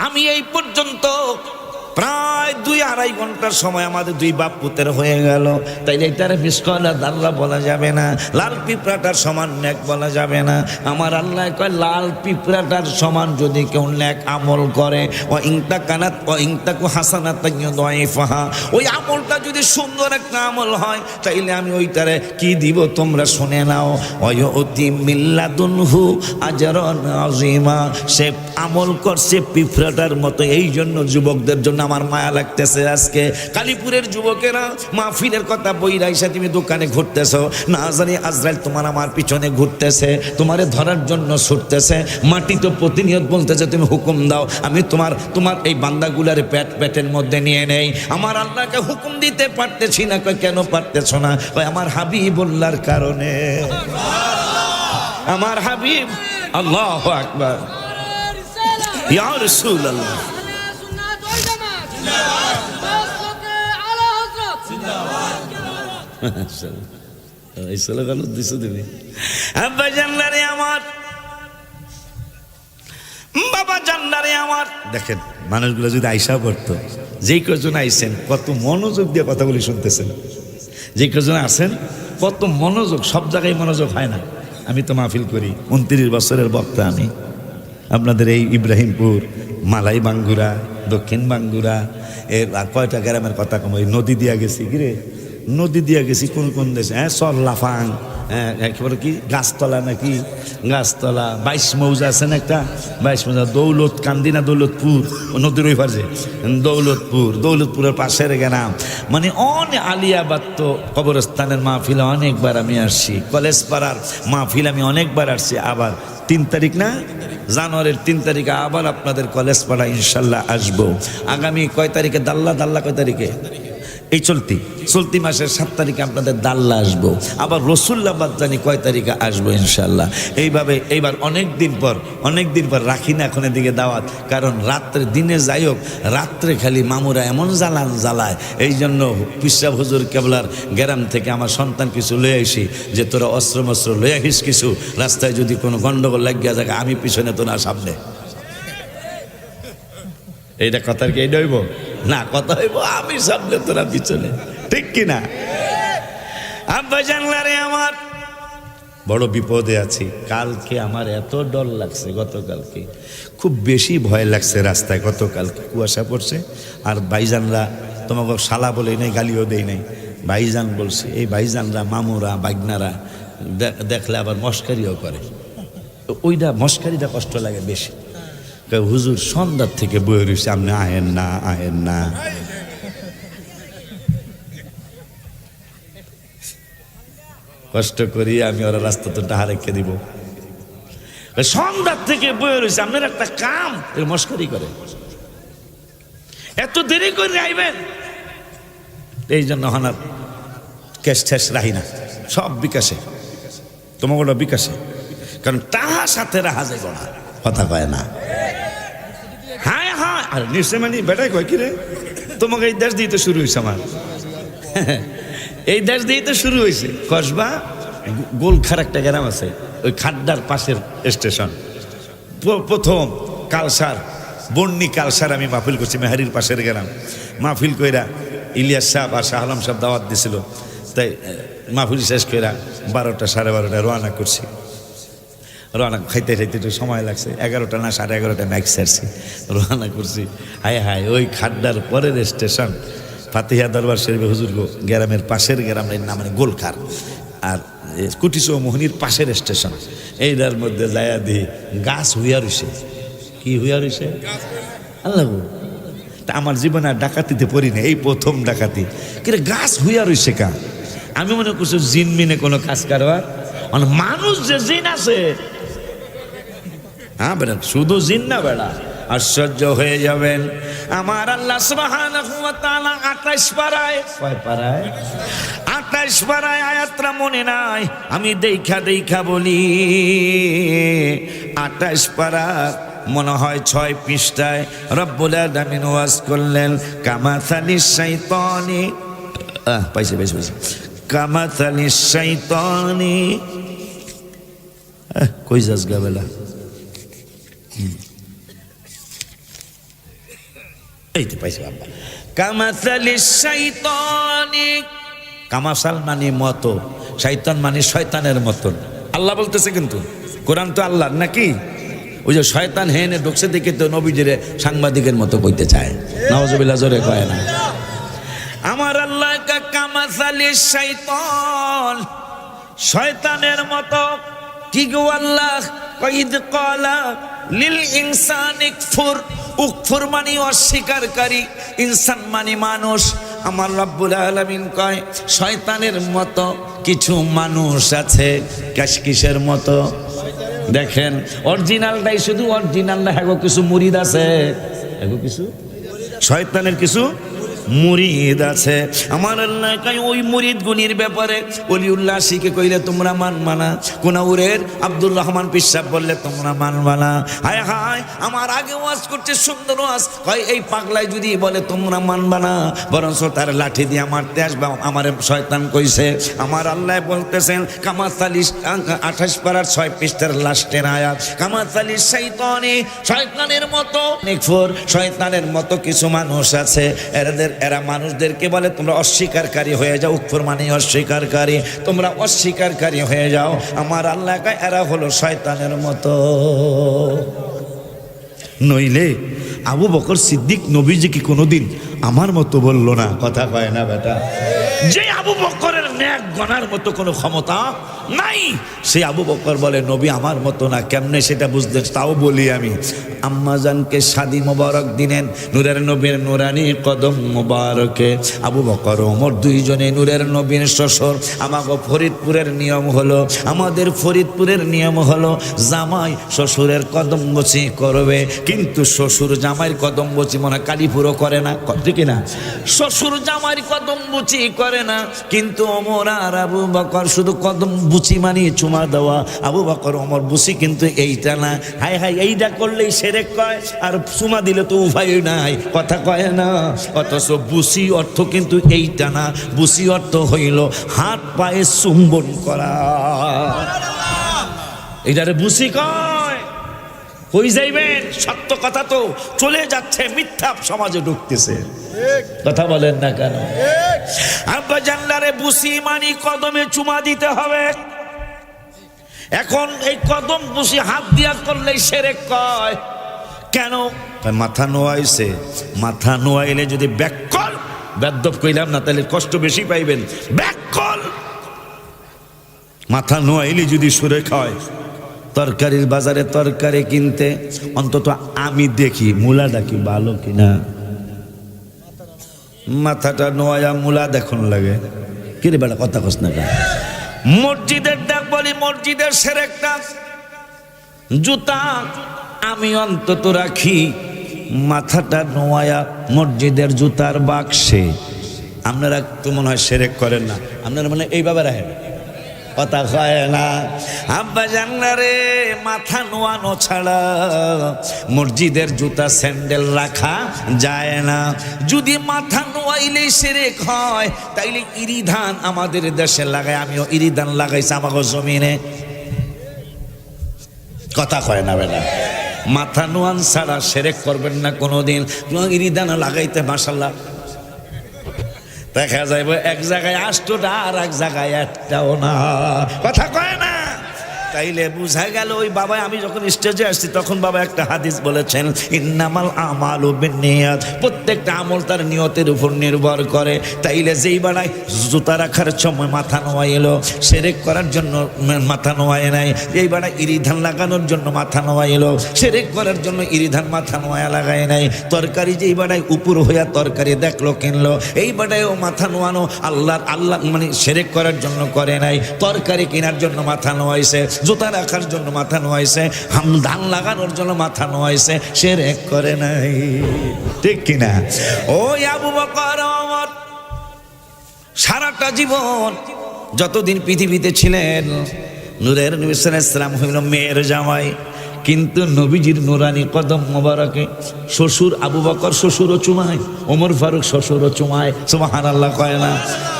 Speaker 1: আমি এই পর্যন্ত প্রায় 2-2.5 ঘন্টার সময় আমাদের 2 বাপ পুতের হয়ে গেল। তাইলে এটারে মিসকালা যাররা বলা যাবে না, লাল পিঁপড়াটার সমান নেক বলা যাবে না। আমার আল্লাহ কয় লাল পিঁপড়াটার সমান যদি কেউ নেক আমল করে, ও ইনতা কানাত ও ইনতাকু হাসানাতান ইউদাইফাহা, ওই আমলটা যদি সুন্দর একটা আমল হয় তাইলে আমি ওইটারে কি দিব তোমরা শুনে নাও। ওয়ায়ুতি মিল্লাদুনহু আজরান আযীমা, সে আমল করছে পিঁপড়াটার মতো। এই জন্য যুবকদের জন্য আমার মায়া লাগতেছে। আজকে কালীপুরের যুবকেরা মাহফিলের কথা বইরা এসে তুমি দোকানে ঘুরতেছো, না জানি আজরাইল তোমার আমার পিছনে ঘুরতেছে, তোমারে ধরার জন্য ছুটতেছে। মাটি তো প্রতিনিয়ত বলতেছে তুমি হুকুম দাও, আমি তোমার এই বান্দাগুলার পেটের মধ্যে নিয়ে নেই। আমার আল্লাহকে হুকুম দিতে পারতেছি না। কয় কেন পারতেছ না? কয় আমার হাবিবুল্লাহর কারণে। আমার হাবিব, আল্লাহু আকবার, ইয়া রাসূলুল্লাহ। এই স্লোগান দিছো তুমি। আব্বা জান্নারে আমার, বাবা জান্নারে আমার। দেখেন মানুষগুলো যদি আইসা পড়তো, যেই কজন আইসেন কত মনোযোগ দিয়ে কথাগুলি শুনতেছেন, যে কজন আছেন কত মনোযোগ, সব জায়গায় মনোযোগ হয় না। আমি তো মাহফিল করি, 29 বছরের বক্তা আমি। আপনাদের এই ইব্রাহিমপুর, মালাই বাঙ্গুরা, দক্ষিণ বাঙ্গুরা, এর আর কয়টা গ্রামের কথা কম, ওই নদী দিয়া গেছি, কিরে নদী দিয়া গেছি কোন দেশে, হ্যাঁ সরলাফাং, হ্যাঁ একেবারে কি গাছতলা নাকি, গাছতলা 22 মৌজা আছেন একটা, 22 মৌজা, দৌলত কান্দি না দৌলতপুর, নদীর ওই পাশে দৌলতপুরের পাশের গ্রাম। মানে অনেক আলিয়াবাদ তো কবরস্থানের মাহফিলে অনেকবার আমি আসছি, কলেজ পাড়ার মাহফিল আমি অনেকবার আসছি, আবার 3 তারিখ না, জানুয়ারির 3 তারিখে আবার আপনাদের কলেজ পাড়া ইনশাল্লাহ আসবো। আগামী কয় তারিখে দাল্লা কয় তারিখে? এই চলতি মাসের 7 তারিখে আপনাদের দাল্লা আসবো। আবার রসুল্লাবাদ জানি কয় তারিখে আসবো ইনশাল্লাহ। এইভাবে এইবার অনেক দিন পর রাখি না এখন এদিকে দাওয়াত, কারণ রাত্রে দিনে যাই হোক, রাত্রে খালি মামুরা এমন জ্বালায়। এই জন্য পিসা হুজুর কেবলার গ্রাম থেকে আমার সন্তান কিছু লয়ে আসি, যে তোরা অস্ত্র লয়ে আসিস কিছু, রাস্তায় যদি কোনো গন্ডগোল লাগিয়া যায় আমি পিছনে তো না সামনে। এইটা কথার কি এইটা হইব না? কথা হইব আমি সামনে তোরা পিছনে, ঠিক কিনা? আব্বা জানলারে আমার বড় বিপদে আছি। কালকে আমার এত ডর লাগছে, গতকালকে খুব বেশি ভয় লাগছে রাস্তায়। গতকালকে কুয়াশা পড়ছে, আর ভাইজানরা তোমাকে শালা বলে নাই, গালিও দেই নাই, ভাইজান বলছে। এই ভাইজানরা মামুরা বাগনারা দেখলে আবার মস্কারিও করে, ওইটা মস্কারিটা কষ্ট লাগে বেশি। হুজুর সন্ধ্যার থেকে বয়ে রয়েছে, আপনি আহেন না। কষ্ট করি আমি ওরা রাস্তা তো ডাহা রেখে দিব। সন্ধ্যার থেকে বয়ে রয়েছে, আপনার একটা কাম, মস্কারি করে, এত দেরি করে আইবেন। এই জন্য হনার ক্যাশ ঠ্যাশ রাহি না, সব বিকাশে, তোমাকে বিকাশে, কারণ তাহার সাথে রাহা যাইব না, কথা কয় না। হ্যাঁ আর নিশ্চয় মানে বেটাই কয় কি রে, তোমাকে এই দেশ দিয়ে তো শুরু হয়েছে আমার, এই দেশ দিয়ে তো শুরু হয়েছে। কসবা গোলখার একটা গ্রাম আছে, ওই খাড্ডার পাশের স্টেশন। প্রথম কালসার, বন্নি কালসার আমি মাহফিল করছি, মেহারির পাশের গ্রাম। মাহফিল কইরা ইলিয়াস সাহেব আর শাহ আলম সাহেব দাওয়াত দিছিল, তাই মাহফিল শেষ কইরা 12টা 12:30 রওনা করছি। রওনা খাইতে একটু সময় লাগছে, 11টা না 11:30 ম্যাক্স ছাড়ছি, রওনা করছি। হায় ওই খাড্ডার পরের স্টেশন ফাতিহা দরবার শরীফ হুজুর গ্রামের পাশের গ্রামের নাম মানে গোলখার, আর কুটিচৌ মোহনীর পাশের স্টেশন। এইটার মধ্যে যায়া দিই গাছ হুইয়া রইছে। কি হুইয়া রইছে? আল্লাহ, তা আমার জীবনে আর ডাকাতিতে পড়ি না, এই প্রথম ডাকাতি। কিন্তু গাছ হুইয়া রইছে কা? আমি মনে করছি জিন মিনে কোনো কাজ কারবার, মানে মানুষ যে জিন আছে। হ্যাঁ বেটা, শুধু জিন না বেড়া, আশ্চর্য হয়ে যাবেন। আমার আল্লাহ সুবহানাহু ওয়া তাআলা 28 পারায়, কয় পারায়? 28 পারায় আয়াতটা মনে নাই, আমি দেখা বলি। 28 পারা মনে হয় 6 পৃষ্ঠায় রব্বুল আলামিন ওয়াজ করলেন, কামাসালিশ শাইতানি, পাইছে কামাসালিশ শাইতানি, কই যাস গাবেলা, এই তো পাইছে বাবা। কামাসালিশ শাইতানি, কামাসাল মানে মতো, শয়তান মানে শয়তানের মতন। আল্লাহ বলতেছে, কিন্তু কোরআন তো আল্লাহ নাকি? ওই যে শয়তান হেনে ঢুকছে দেখে তো নবীজির সাংবাদিকের মতো কইতে চায়, নাউজুবিল্লাহ, জোরে কয় না। আমার আল্লাহ কামাসালিশ শাইতান, শয়তানের মতো। কি গো আল্লাহ? কইদ ক্বালা লিল ইনসানি কুফর, উকফুর মানে অস্বীকারী, ইনসান মানে মানুষ। আমার রব্বুল আলামিন কয় শয়তানের মতো কিছু মানুষ আছে। কিসের মতো? দেখেন, অরিজিনালটাই শুধু অরিজিনাল না, হ্যাগো কিছু মুরিদ আছে, হ্যাগো কিছু শয়তানের কিছু মুরিদ আছে। আমার আল্লাহ কয় ওই মুরিদ গুনির ব্যাপারে ওলিউল্লাহ শিখে কইলে তোমরা মানবা না, কোনাউরের আব্দুর রহমান পিসাব বললে তোমরা মানবা না। হায় আমার আগে ওয়াজ করছে সুন্দর ওয়াজ, কয় এই পাগলাই যদি বলে তোমরা মানবা না, বরঞ্চ তার লাঠি দিয়ে মারতে আসবা, আমার শয়তান কইছে। আমার আল্লাহ বলতেছেন কামাসালিশ 28 পারার 6 পৃষ্ঠার লাস্টের আয়াত, কামাসালিশ শাইতানি, শয়তানের মতো, নিকফুর, শয়তানের মতো কিছু মানুষ আছে। এরা মানুষদেরকে বলে তোমরা অস্বীকারী হয়ে যাও, উকফুর মানে অস্বীকারী, তোমরা অস্বীকারী হয়ে যাও। আমার আল্লাহ কয় এরা হলো শয়তানের মতো। নইলে আবু বকর সিদ্দিক নবীজিকে কোনোদিন আমার মতো বলল না, কথা কয় না বেটা। যে আবু বকরের ন্যাক গনার মতো কোনো ক্ষমতা নাই, সে আবু বকর বলে নবী আমার মতো না। কেমনে সেটা বুঝলেন তাও বলি আমি। আম্মাজানকে শাদি মোবারক দিলেন নূরের নবীর নুরানি কদম মোবারকে। আবু বকর ওমর দুইজনে নূরের নবীর শ্বশুর। আমাকে ফরিদপুরের নিয়ম হলো, আমাদের ফরিদপুরের নিয়ম হলো জামাই শ্বশুরের কদম বচি করবে, কিন্তু শ্বশুর জামাইয়ের কদম বচি মনে কালীপুরও করে না, ঠিক না? শ্বশুর জামাইয়ের কদম বুচি করে না, কিন্তু ওমর আর আবু বকর শুধু কদম বুচি মানিয়ে চুমা দেওয়া। আবু বকর ওমর বুচি কিন্তু এইটা না। হাই হাই এইটা করলেই সেরেক কয়, আর চুমা দিলে তো উপায় নাই, কথা কয় না। অথচ বুচি অর্থ কিন্তু এইটা না, বুচি অর্থ হইল হাত পায়ে চুম্বন করা। এইটারে বুচি কয়। কই যাইবেন? সত্য কথা তো চলে যাচ্ছে, মিথ্যা সমাজে ঢুকতেছে, কথা বলেন না কেন? আব্বা জানলারে বুসি মানি কদমে চুমা দিতে হবে। এখন এই কদম বুসি হাত দিয়া করলেই শিরক কয়। কেন? মাথা নোয়াইছে, মাথা নোয়াইলে যদি ব্যাককল, বেদ্যপ কইলাম না তাহলে কষ্ট বেশি পাইবেন। ব্যাককল মাথা নোয়াইলে যদি শিরক হয়, তরকারির বাজারে তরকারি কিনতে অন্তত আমি দেখি মূলাটা কি ভালো কিনা, মাথাটা নোয়া মূলা দেখুন লাগে। কিরে বেটা কথা কস না কেন? মসজিদের ডাক বলি, মসজিদের শিরক ডাক। জুতা আমি অন্তত রাখি মাথাটা নোয়া মসজিদের জুতার বাক্সে। আপনারা তো মনে হয় শিরক করেন না, আপনারা মানে এইভাবে রাখেন, কথা কয় না। আব্বা জানলারে মাথা নোয়ানো ছাড়া মসজিদের জুতা স্যান্ডেল রাখা যায় না। যদি মাথা নোয়াইলে শিরক হয়, তাইলে ইরিধান আমাদের দেশে লাগায়। আমিও ইরিধান লাগাইছি আমাকে জমিনে, কথা কয় না বেটা। মাথা নোয়ান ছাড়া শিরক করবেন না কোনোদিন। ইরিধান লাগাইতে মাশাআল্লাহ দেখা যাইব এক জায়গায় 8টা আর এক জায়গায় একটাও না, কথা কয় না। তাইলে বুঝা গেল ওই বাবা, আমি যখন স্টেজে আসছি তখন বাবা একটা হাদিস বলেছেন, ইন্নামাল আমালু বিন্নিয়াত, প্রত্যেকটা আমল তার নিয়তের উপর নির্ভর করে। তাইলে যেই বেলায় জুতা রাখার সময় মাথা নোয়াইলো, শিরক করার জন্য মাথা নোয়ায় নাই। এই বেলায় ইরিধান লাগানোর জন্য মাথা নোয়াইলো, শিরক করার জন্য ইরিধান মাথা নোয়া লাগায় নাই। তরকারি যেই বেলায় উপর হইয়া তরকারি দেখলো কিনলো, এই বেলায় ও মাথা নোয়ানো আল্লাহ মানে শিরক করার জন্য করে নাই, তরকারি কেনার জন্য মাথা নোয়াইছে, জুতা রাখার জন্য মাথা নোয়াইছে, ধান লাগানোর জন্য মাথা নোয়াইছে, শিরক করে নাই, ঠিক কিনা? ওই আবু বকর ওমর সারাটা জীবন যতদিন পৃথিবীতে ছিলেন, নূরের নবী সাল্লাল্লাহু আলাইহি ওয়াসাল্লাম হইল মেয়ের জামাই, কিন্তু নবীজির নুরানি কদম মোবারকে শ্বশুর আবু বকর শ্বশুরও চুমায়, ওমর ফারুক শ্বশুরও চুমায়, সুবহানাল্লাহ কয় না?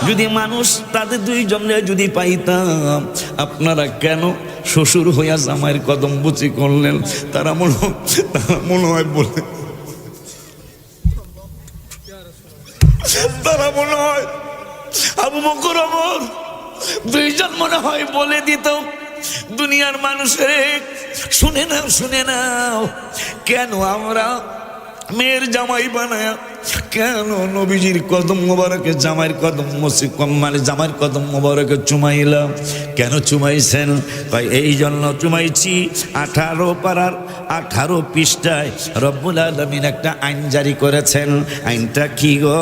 Speaker 1: যদি মানুষ তাদের দুইজনে যদি পাইতাম, আপনারা কেন শ্বশুর হইয়া জামাইয়ের কদম বুচি করলেন? তারা মনে হয় বলে, তারা মনে হয় আবু বকর ওমর দুইজন মনে হয় বলে দিত, দুনিয়ার মানুষের শুনে নাও, শুনে নাও, কেন আমরা মেয়ের জামাই বানায়, কেন নবীজির কদম মোবারকে জামাইয়ের কদম মানে জামাইয়ের কদম মোবারকে চুমাইলাম? কেন চুমাইছেন? এই জন্য চুমাইছি 18 পারার 18 পৃষ্ঠায় রব্বুল আলামিন একটা আইন জারি করেছেন। আইনটা কি গো?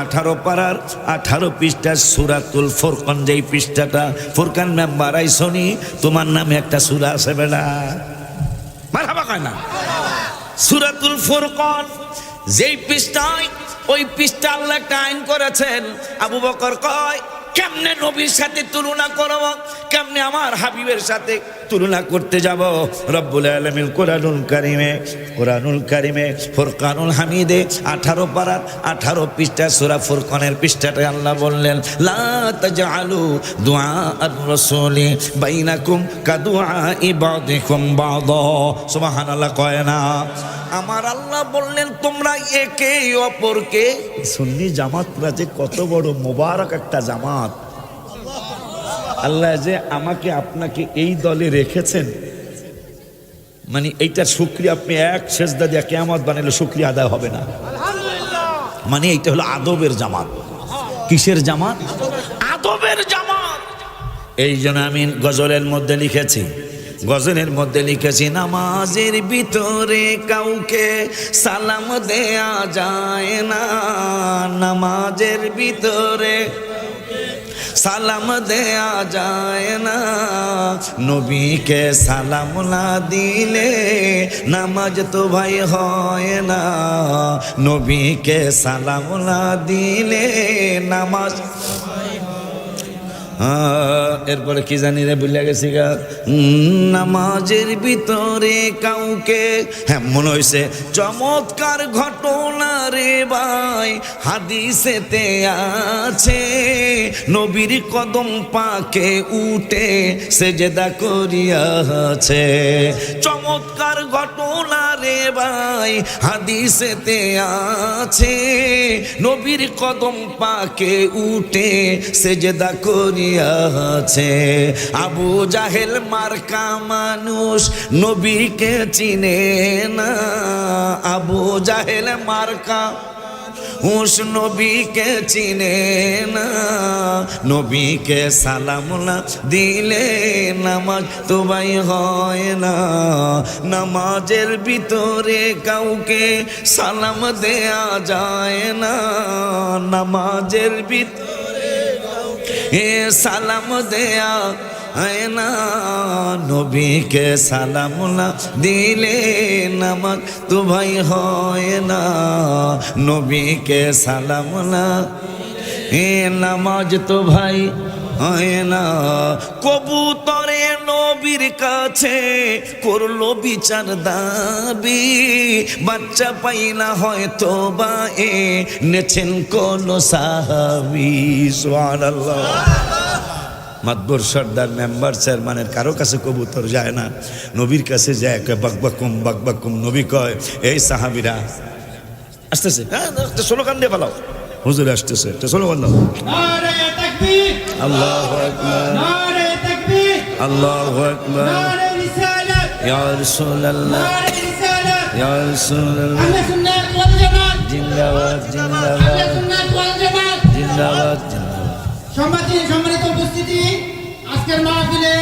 Speaker 1: 18 পারার 18 পৃষ্ঠা সূরাতুল ফুরকান, যেই পৃষ্ঠাটা ফুরকান মেম্বার আইসনি, তোমার নামে একটা সূরা আছে বেটা, মারহাবা কয় না? সূরাতুল ফুরকান যেই পৃষ্ঠায়, ওই পৃষ্ঠা আল্লাহ একটা আইন করেছেন। আবু বকর কয়, কেমনে নবীর সাথে তুলনা করব, কেমনে আমার হাবিবের সাথে তুলনা করতে যাব? রব্বুল আলামিন কোরআনুল কারিমে ফুরকানুল হামিদে 18 পারার 18 পৃষ্ঠা সূরা ফুরকানের পৃষ্ঠাতে আল্লাহ বললেন, লা তাজআলু দুআ আর-রাসূলি বাইনাকুম কাদুআ ইবাদিকুম বাদা। সুবহানাল্লাহ কয় না? আমার আল্লাহ বললেন, তোমরা একে অপরকে, সুন্নি জামাতরা যে কত বড় মোবারক একটা জামাত, আল্লাহ যে আমাকে আপনাকে এই দলে রেখেছেন, মানে এইটার শুকরিয়া আপনি এক সেজদা দিয়ে কিয়ামত বানাইলে শুকরিয়া আদায় হবে না। মানে এইটা হলো আদবের জামাত। কিসের জামাত? আদবের জামাত। এই জন্য আমি গজলের মধ্যে লিখেছি, গজলের মধ্যে লিখেছি, নামাজের ভিতরে কাউকে সালাম দেয়া যায় না, নামাজের ভিতরে সালাম দেয়া যায় না, নবীকে সালাম না দিলে নামাজ তো ভাই হয় না, নবীকে সালাম না দিলে নামাজ। এরপরে কি জানি রে ভুলে গেছি গা। নামাজের ভিতরে কাউকে, হ্যাঁ মনে হয়েছে, চমৎকার ঘটনা রে ভাই হাদিসেতে আছে, নবীর কদম পাকে উঠে সেজদা করিয়াছে। চমৎকার ঘটনা রে ভাই হাদিসেতে আছে, নবীর কদম পাকে উঠে সেজদা করিয়াছে। আবু জাহেল মার্কা মানুষ নবীকে চিনে না, আবু জাহেল মার্কা হুশ নবীকে চিনে না, নবীকে সালাম না দিলে নামাজ তো ভাই হয় না, নামাজের ভিতরে কাউকে সালাম দেয়া যায় না, নামাজের ভিতরে এ সালাম দেয়া হয় না, নবীকে সালাম না দিলে নামাজ তো ভাই হয় না, নবীকে সালাম না এ নামাজ তো ভাই হয় না। কবুতরে নবীর কাছে করলো বিচার দাবি, বাচ্চা পাইনা হয়তো বা এ নেছেন কোন সাহাবী। সুবহানাল্লাহ। মাতবর সর্দার মেম্বার চেয়ারম্যানের কারো কাছে কবুতর যায় না, নবীর কাছে যায়, বাকবাকুম বাকবাকুম। নবী কয়, এই সাহাবীরা আসতেছে, হ্যাঁ স্লোগান দিয়ে পালাও, হুজুর আসতেছে, স্লোগান দাও,
Speaker 3: নারে তাকবীর,
Speaker 1: আল্লাহু আকবার,
Speaker 3: নারে তাকবীর,
Speaker 1: আল্লাহু আকবার,
Speaker 3: নারে রিসালাত,
Speaker 1: ইয়া রাসূলুল্লাহ,
Speaker 3: নারে রিসালাত,
Speaker 1: ইয়া রাসূলুল্লাহ,
Speaker 3: আহলে সুন্নাত ওয়াল জামাত,
Speaker 1: জিন্দাবাদ
Speaker 3: আহলে
Speaker 1: জিন্দাবাদ
Speaker 3: সুন্নাত ওয়াল জামাত,
Speaker 1: জিন্দাবাদ জিন্দাবাদ।
Speaker 3: সম্মানিত উপস্থিতি, আজকের মাহফিলে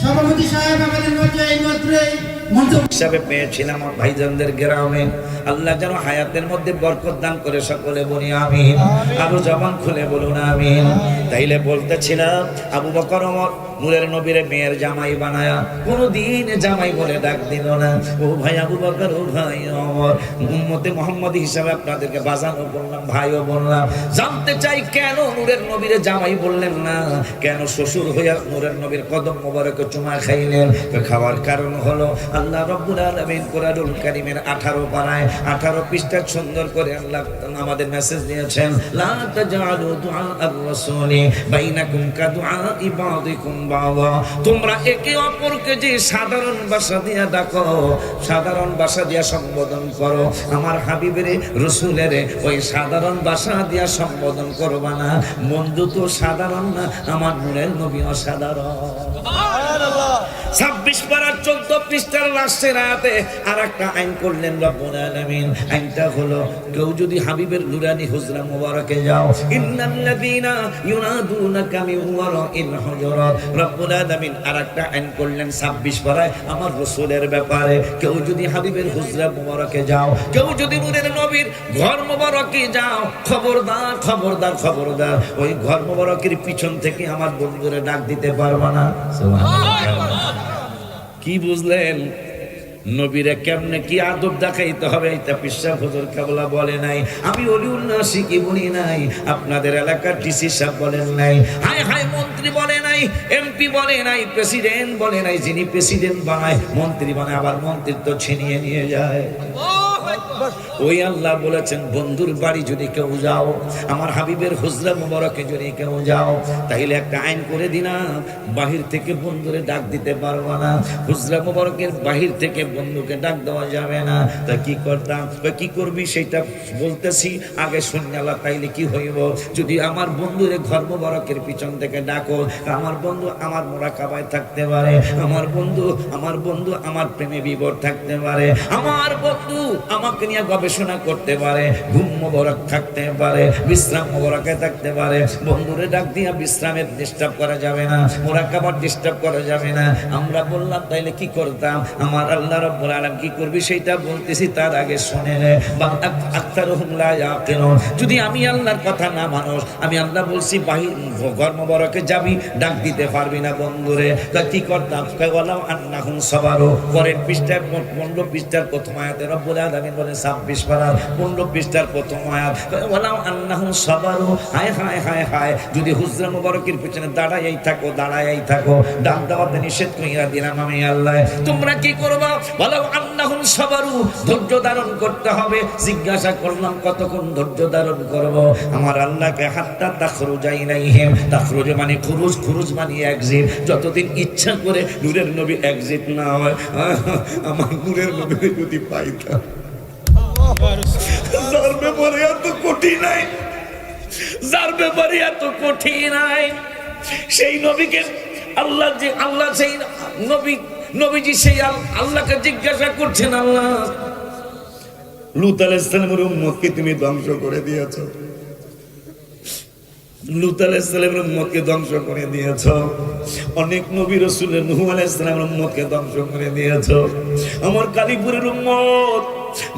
Speaker 3: সভাপতি সাহেব আমাদের মধ্যে এই মাত্রই মঞ্চ
Speaker 1: হিসাবে পেয়েছিলাম আমার ভাইজানদের গ্রামে। আল্লাহ যেন হায়াতের মধ্যে বরকত দান করে, সকলে বলি আমিন। আরো জবান খুলে বলুন আমিন। তাইলে বলতেছিলাম, আবু বকর ওমর নূরের নবীর মেয়ের জামাই বানায়া কোনদিন জামাই বলে ডাক দিল না। ও ভাই আবু বকর, ও ভাই ওমর, উম্মতে মুহাম্মাদি হিসাবে আপনাদেরকে বাজানো বললাম, ভাইও বললাম। জানতে চাই কেন নূরের নবীর জামাই বললেন না, কেন শ্বশুর হইয়া নূরের নবীর কদম মোবারকে চুমা খাইলেন? খাওয়ার কারণ হলো আল্লাহ রাব্বুল আলামিন কোরআনুল কারীমের 18 পারায় 18 পৃষ্ঠা সুন্দর করে আল্লাহ আমাদের মেসেজ দিয়েছেন, লা তাজআলু দুআ আর-রাসূলি বাইনাকুম কাদুআ ইবাদিকুম বাওয়া। তোমরা একে অপরকে যে সাধারণ ভাষা দিয়া ডাকো, সাধারণ ভাষা দিয়া সম্বোধন করো, আমার হাবিবের রাসূলের ওই সাধারণ ভাষা দিয়া সম্বোধন করবা না। বন্ধু তো সাধারণ না, আমার নূরের নবী অসাধারণ। সুবহানাল্লাহ। 26 পারা 14 পৃষ্ঠার লাস্টের আয়াতে আরেকটা আইন করলেন রব্বুল আলামিন। আইনটা হলো, কেউ যদি হাবিবের নুরানি হুজরা মুবারকে যাও, ইন্নাল্লাযীনা ইউনাদুনাকা মিন ওয়ারাইল হুজুরাত। রব্বুল আলামিন আরেকটা আইন করলেন 26 পারায় আমার রাসূলের ব্যাপারে। কেউ যদি হাবিবের হুজরা মুবারকে যাও, কেউ যদি নূরের নবীর ঘর মুবারকে যাও, খবরদার খবরদার খবরদার, ওই ঘর মুবারকের পিছন থেকে আমার বন্ধুরে ডাক দিতে পারবা না। সুবহানাল্লাহ। কি বুঝলেন? নবীরে কেমনে কি আদব দেখাইতে হবে এটা পিসা হুজুর কেবলা বলে নাই, আমি অলিউল্লাহ শিখি বলি নাই, আপনাদের এলাকার ডিসি সাহেব বলেন নাই, হায় হায় মন্ত্রী বলে নাই, এমপি বলে নাই, প্রেসিডেন্ট বলে নাই। যিনি প্রেসিডেন্ট বানায়, মন্ত্রী বানায়, আবার মন্ত্রিত্ব ছিনিয়ে নিয়ে যায়। ওই আল্লাহ বলেছেন বন্ধুর বাড়ি যদি কেউ যাও, আমার হাবিবের হুজরা মুবারকে যদি কেউ যাও, তাইলে একটা আইন করে দিলাম, বাহির থেকে বন্ধুরে ডাক দিতে পারবো না। হুজরা মুবারকের বাহির থেকে বন্ধুকে ডাক দেওয়া যাবে না। তা কি করতাম, কি করবি সেটা বলতেছি, আগে শুনলা। তাইলে কি হইব, যদি আমার বন্ধুরে ঘর মুবারকের পিছন থেকে ডাকো, আমার বন্ধু আমার মুরাকাবায় থাকতে পারে, আমার বন্ধু আমার প্রেমে বিভোর থাকতে পারে, আমার বন্ধু আমাকে নিয়ে গবেষণা করতে পারে, ঘুম মোবারক থাকতে পারে, বিশ্রাম মোবারকে থাকতে পারে। বন্ধুরে ডাক দিয়া বিশ্রামের ডিস্টার্ব করা যাবে না, মুরাকাবার ডিস্টার্ব করা যাবে না। আমরা বললাম তাইলে কি করতাম, আমার আল্লাহ রাব্বুল আলামিন কি করবি সেটা বলতেছি, তার আগে শুনে নে। আকতারুহুম লা ইয়াকিলুন, যদি আমি আল্লাহর কথা না মানুষ, আমি আল্লাহ বলছি বাহির ঘর মোবারকে যাবি, ডাক দিতে পারবি না বন্ধুরে। তা কি করতাম, ওয়ালাউ আন্নাহুম সাবারু, পরের পৃষ্ঠায় 15 পৃষ্ঠার প্রথম আয়াতে রব্বুল আলামিন বলে 26 পারা 15 পৃষ্ঠার প্রথম আয়াত, ওয়ালাউ আন্নাহুম সাবারু, হায় হায় হায় হায়, যদি হুজরা মুবারকের পিছনে দাঁড়াই থাকো, ডাক দেওয়াতে নিষেধ কইরা দিলাম আমি আল্লাহ। তোমরা কি করবা, ওয়ালাউ আন্নাহুম সাবারু, ধৈর্য ধারণ করতে হবে। জিজ্ঞাসা করলাম কতক্ষণ ধৈর্য ধারণ করব, আমার আল্লাহকে হাত্তা তাখরুজা ইলাইহিম, তাখরুজ মানে খুরুজ মানে এক্সিট, যতদিন ইচ্ছা করে নূরের নবী এক্সিট না হয়। আমার নূরের নবী যদি পাইতাম, যার ব্যাপারে এত কঠিন নাই, যার ব্যাপারে এত কঠিন নাই, সেই নবীকে আল্লাহ সেই নবীজি সেই আল্লাহকে জিজ্ঞাসা করছেন, আল্লাহ লূত আলাইহিস সালামের উম্মতকে তুমি ধ্বংস করে দিয়েছো, লূত আলাইহিস সালামের উম্মতকে ধ্বংস করে দিয়েছো, অনেক নবী রাসূলের নূহ আলাইহিস সালামের উম্মতকে ধ্বংস করে দিয়েছো, আমার কালীপুরের উম্মত,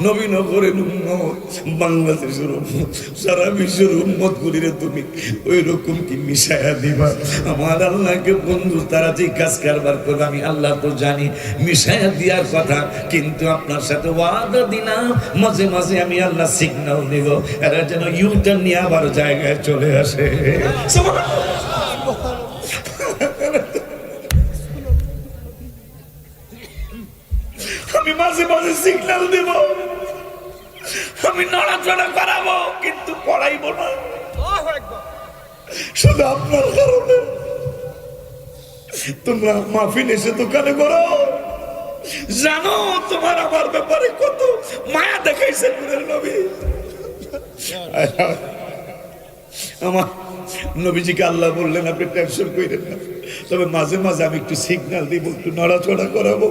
Speaker 1: নবীনগরের উম্মত, বাংলাদেশের উম্মত, সারা বিশ্বের উম্মত গুলিরে তুমি ওই রকম কি মিশায়া দিবা? আমার আল্লাহকে বন্ধু তারা যে কাজ কারবার করবে আমি আল্লাহ তো জানি, মিশায়া দেওয়ার কথা, কিন্তু আপনার সাথে ওয়াদা দিলাম মাঝে মাঝে আমি আল্লাহ সিগন্যাল দিব, এরা যেন ইউটার্ন নিয়ে আবার জায়গায় চলে আসে। আমি মাঝে মাঝে সিগন্যাল দেব, আমি নড়াচড়া করাবো, কিন্তু পড়াইব না, শুধু আপনার কারণে। তোমরা মাহফিল এসে দোকানে করো, জানো তোমার আমার ব্যাপারে কত মায়া দেখাইছে নূরের নবী। আমার নবীজিকে আল্লাহ বললেন আপনি টেনশন করেন না, তবে মাঝে মাঝে আমি একটু সিগন্যাল দিব, একটু নড়াচড়া করাবো,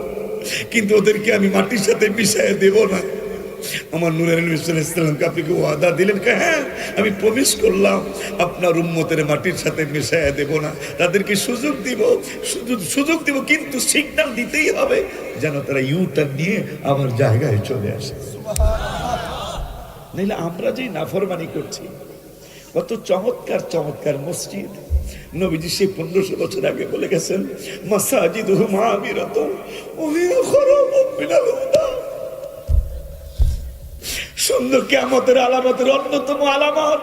Speaker 1: কিন্তু ওদেরকে আমি মাটির সাথে মিশাই দেব না। আমার নূরের নবী সাল্লাল্লাহু আলাইহি ওয়াসাল্লামকে আপনি কি ওয়াদা দিলেন? হ্যাঁ, আমি প্রমিস করলাম আপনার উম্মতের মাটির সাথে মিশাই দেব না, তাদেরকে সুযোগ দিব, কিন্তু সিগন্যাল দিতেই হবে যেন তারা ইউটার্ন নিয়ে আবার জায়গায় চলে আসে। নাইলে আমরা যেই নাফরমানি করছি, কত চমৎকার চমৎকার মসজিদ নবীজি সেই 1500 বছর আগে বলে গেছেন, মাসাজিদুহু মাআমিরাতুন ওয়া হিয়া খারাবুন মিনাল হুদা। সুন্দর কিয়ামতের আলামতের অন্যতম আলামত,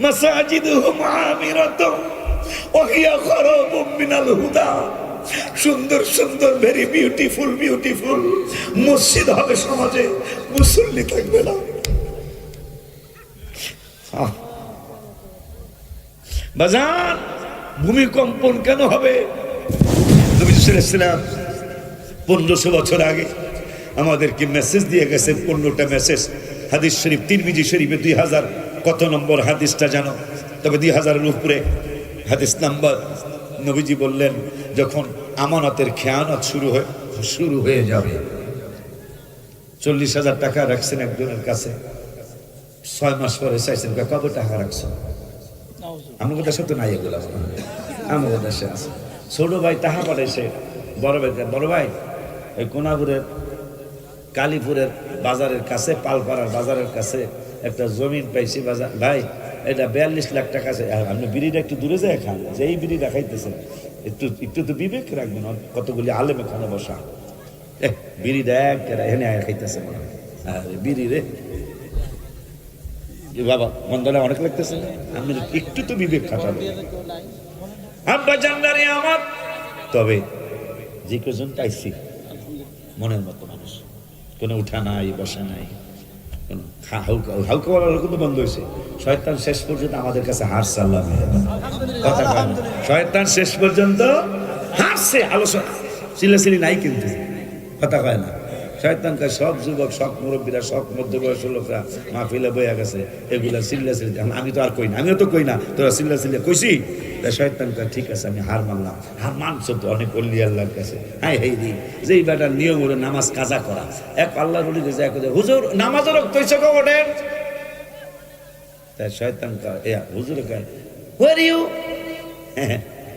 Speaker 1: মাসাজিদুহু মাআমিরাতুন ওয়া হিয়া খারাবুন মিনাল হুদা। সুন্দর সুন্দর ভেরি বিউটিফুল মসজিদ হবে সমাজে, মুসল্লি থাকবে না। বাজান ভূমিকম্পন কেন হবে? নবী সাল্লাল্লাহু আলাইহি ওয়াসাল্লাম 1500 বছর আগে আমাদেরকে মেসেজ দিয়ে গেছেন, 15টা মেসেজ। হাদিস শরীফ তিরমিজি শরীফে 2000 কত নম্বর হাদিসটা জানো? তবে 2000-এর উপরে হাদিস নাম্বার। নবীজি বললেন যখন আমানতের খেয়ানত শুরু হয়ে যাবে, 40,000 টাকা রাখছেন একজনের কাছে, 6 মাস পরে চাইছেন কত টাকা রাখছো? আমাদের দেশে তো নাই এগুলো, আমাদের দেশে আছে। ছোট ভাই টাকা পাঠাইছে বড় ভাই এই কোনাপুরের কালীপুরের বাজারের কাছে, পালপাড়ার বাজারের কাছে একটা জমিন পাইছি বাজার ভাই, এটা 42 লাখ টাকা আছে। আপনি বিড়িটা একটু দূরে যায় খান, যে এই বিড়ি দেখাইতেছেন, একটু তো বিবেক রাখবেন। কতগুলি আলেম এখানে বসা, বিড়িটা এখানে খাইতেছে মনে হয়, বিড়ি রে বাবা মন্দনা অনেক লাগতেছে, আমি একটু তো বিবেক খাটাবো। আব্বা জানদারি আমার, তবে যে কজন পাইছি মনের মতো মানুষ, কোনো উঠা নাই বসা নাই, হালকা বলার কিন্তু বন্ধ হয়েছে। শয়তান শেষ পর্যন্ত আমাদের কাছে হারছে, আল্লাহ কথা কয় না। শয়তান শেষ পর্যন্ত হারছে, আলোচনা চিল্লাচিল্লি নাই, কিন্তু কথা কয় না। শয়তানকে সব যুবক, সব মুরব্বীরা, সব মধ্যবয়স্ক লোকরা মাহফিলে বইয়া গেছে, এগুলা চিল্লাচিল্লি। আমি তো আর কই না, আমিও তো কই না, তোরা চিল্লাচিল্লি কইছি। শয়তানকে ঠিক আছে, আমি হার মানলাম। হার মানছো তো অনেক অলি আল্লাহর কাছে। হ্যাঁ হেই দি যে এই বেটার নিয়ম হলো নামাজ কাজা করা। এক আল্লাহর ওলি গেছে, এক হুজুর নামাজের রক্ত হইছে ওঠেন। তাই শয়তান হুজুর কয় হোয়ার ইউ,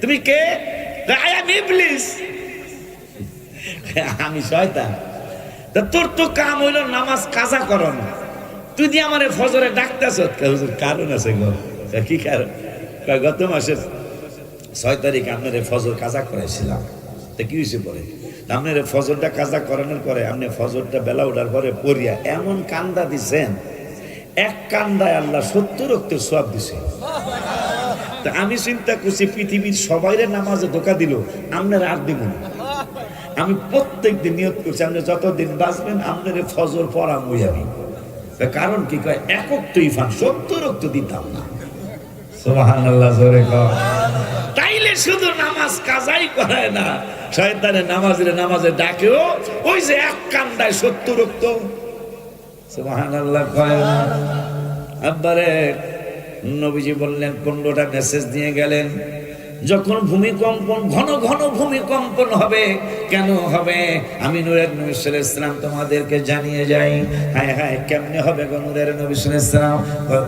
Speaker 1: তুমি কে? আই অ্যাম ইবলিস। আমি শয়তান। তা তোর তো কাম হইলো নামাজ কাজা করো না, তুই দিয়ে আমার ফজরে ডাকতেছ। হুজুর কারণ আছে গো। কি কারণ? গত মাসের 6 তারিখ আপনার ফজর কাজা করাইছিলাম। তা কি হয়েছে পরে? আপনার ফজরটা কাজা করানোর পরে আপনি ফজরটা বেলা ওঠার পরে পড়িয়া এমন কান্দা দিছেন, এক কান্দায় আল্লাহ 70 রক্তের সওয়াব দিছে। তা আমি চিন্তা করছি পৃথিবীর সবাইরে নামাজে ধোকা দিল, আপনার আর দিব না। আমি প্রত্যেক দিন নিয়ত করছি, আপনি যতদিন বাঁচবেন আপনার ফজর পড়ামই আমি। কারণ কি কয়, একক তো ইফান 70 রক্ত দিতাম না। সুবহানাল্লাহ জোরে কও। তাইলে শুধু নামাজ কাজাই করে না, শয়তানে নামাজে ডাকেও ওই যে এক কান্দায় 70 রক্ত। সুবহানাল্লাহ কয় না। আব্বারে নবীজি বললেন 15টা মেসেজ দিয়ে গেলেন, যখন ভূমিকম্পন, ঘন ঘন ভূমিকম্পন হবে, কেন হবে? আমি নূরের নবী সাল্লাল্লাহু আলাইহি ওয়াসাল্লাম তোমাদেরকে জানিয়ে যাই। হায় হায়, কেমনে হবে গো নূরের নবী সাল্লাল্লাহু আলাইহি ওয়াসাল্লাম?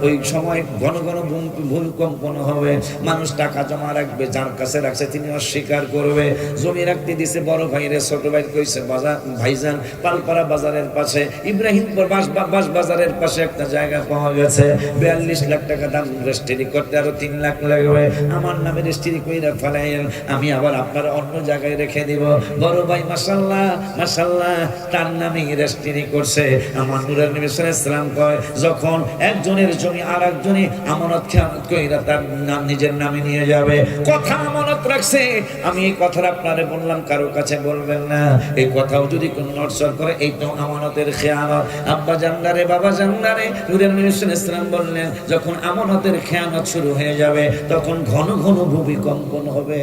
Speaker 1: ওই সময় ঘন ঘন ভূমিকম্পন হবে, মানুষ টাকা জমা রাখবে, যার কাছে রাখছে তিনি অস্বীকার করবে। জমি রাখতে দিছে বড় ভাইরে, ছোট ভাই কইছে বাজার ভাইজান পালপাড়া বাজারের পাশে, ইব্রাহিমপুর বাস বাজারের পাশে একটা জায়গা পাওয়া গেছে, 42 লাখ টাকা দাম, রেজিস্ট্রি করতে আরো 3 লাখ লাগবে, আমার নামে রেজিস্ট্রি কইরা ফেলাইন, আমি আবার আপনার অন্য জায়গায় রেখে দিব। বড় ভাই মাশাআল্লাহ মাশাআল্লাহ তার নামে রেজিস্ট্রি করছে। আমার নূরের নবী সাল্লাল্লাহু আলাইহি ওয়াসাল্লাম কয়, যখন একজনের জমি আরেকজনই আমানত খেয়ানত কইরা তার নাম নিজের নামে নিয়ে যাবে, কথা আমানত রাখছে। আমি এই কথাটা আপনারে বললাম, কারো কাছে বলবেন না। এই কথাও যদি কোন নড়চড় করে, এই তো আমানতের খেয়ানত। আব্বা জান্নারে, বাবা জান্নারে, নূরের নবী সাল্লাল্লাহু আলাইহি ওয়াসাল্লাম বললেন, যখন আমানতের খেয়ানত শুরু হয়ে যাবে, তখন ঘন ঘন ভূমিকম্পন হবে।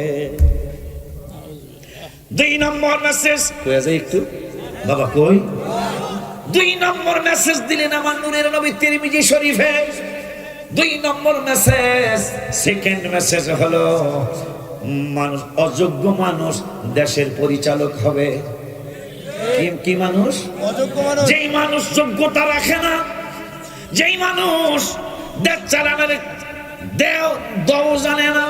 Speaker 1: 2 নম্বর মেসেজ কই আছে একটু বাবা, কই 2 নম্বর মেসেজ দিলেন আমার নূরের নবী তিরমিজি শরীফে। 2 নম্বর মেসেজ, সেকেন্ড মেসেজ হলো, মানুষ, অযোগ্য মানুষ দেশের পরিচালক হবে। কি মানুষ?
Speaker 2: অযোগ্য মানুষ।
Speaker 1: যেই মানুষ যোগ্যতা রাখে না, যেই মানুষ দেশ চালানোর দেও জানে না,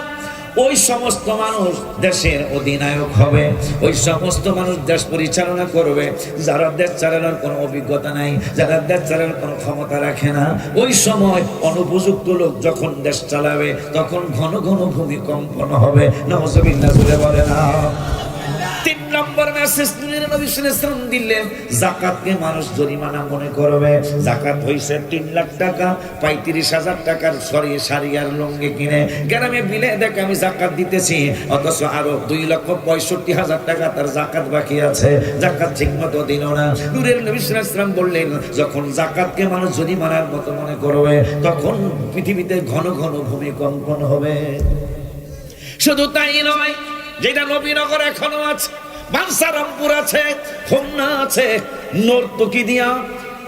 Speaker 1: ওই সমস্ত মানুষ দেশের অধিনায়ক হবে। ওই সমস্ত মানুষ দেশ পরিচালনা করবে যারা দেশ চালানোর কোনো অভিজ্ঞতা নাই, যারা দেশ চালানোর কোনো ক্ষমতা রাখে না। ওই সময় অনুপযুক্ত লোক যখন দেশ চালাবে, তখন ঘন ঘন ভূমিকম্পন হবে। নাউজুবিল্লাহ বলে না। 3 নম্বর মেসেজ নবী সাল্লাল্লাহু আলাইহি ওয়াসাল্লাম দিলেন, যাকাতকে মানুষ জরিমানা মনে করবে। যাকাত হইছে 3 লাখ টাকা, 35,000 টাকার শাড়ি আর লুঙ্গি কিনে গ্রামে বিলে দেখ আমি যাকাত দিতেছি, অথচ আরো 2,65,000 টাকা তার যাকাত বাকি আছে, যাকাত ঠিকমতো দিল না। নূরের নবী সাল্লাল্লাহু আলাইহি ওয়াসাল্লাম বললেন, যখন যাকাতকে মানুষ জরিমানার মতো মনে করবে, তখন পৃথিবীতে ঘন ঘন ভূমিকম্পন হবে। শুধু তাই নয়, যেটা নবীনগর এখনো আছে, বাঞ্ছারামপুর আছে, হোমনা আছে, নর্তকী দিয়া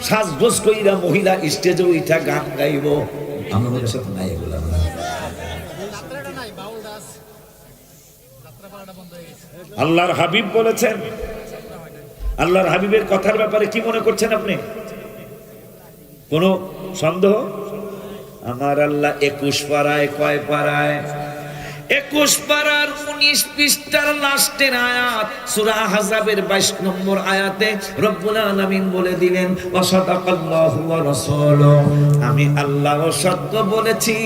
Speaker 1: সাজগোজ কইরা মহিলা স্টেজে উঠা গান গাইব। আমাদের সাথে নাই এগুলা। আল্লাহর হাবিব বলেছেন, আল্লাহর হাবিবের কথার ব্যাপারে কি মনে করছেন আপনি? কোন সন্দেহ? আমার আল্লাহ 21 পারায়, কয় পারায়? 21 পারার 19 পৃষ্ঠার লাস্টের আয়াত, সূরা আহজাবের 22 নম্বর আয়াতে রব্বুল আলামিন বলে দিলেন, ওয়াসাদাকাল্লাহু ওয়া রাসূলুহু, আমি আল্লাহ সত্য বলেছি,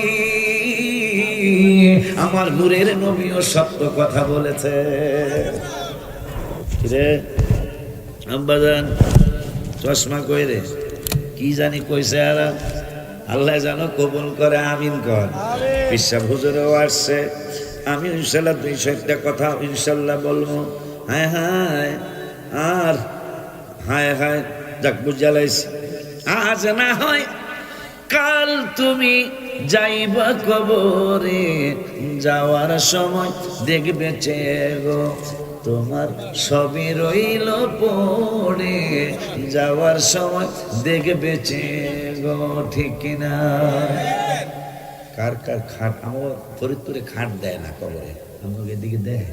Speaker 1: আমার নূরের নবীও সত্য কথা বলেছে। রে আব্বাজান চশমা কই রে? কি জানি কইছে, আর আল্লাহ জানো কবুল করে, আমিন কর। বিশ্বাস হুজুরও আসছে, আমি ইনশাল্লাহ 201টা কথা ইনশাল্লাহ বলবো। হায় হায় আর হায় হায়, যাক বুঝালাইছি। আজ না হয় কাল তুমি যাইবা কবরে, যাওয়ার সময় দেখবে গো তোমার সবই রইল পড়ে, যাওয়ার সময় দেখবে গো, ঠিক কিনা? কার কার খাট? আমার ফরিদপুরে খাট দেয় না কবরে, আমাকে এদিকে দেয়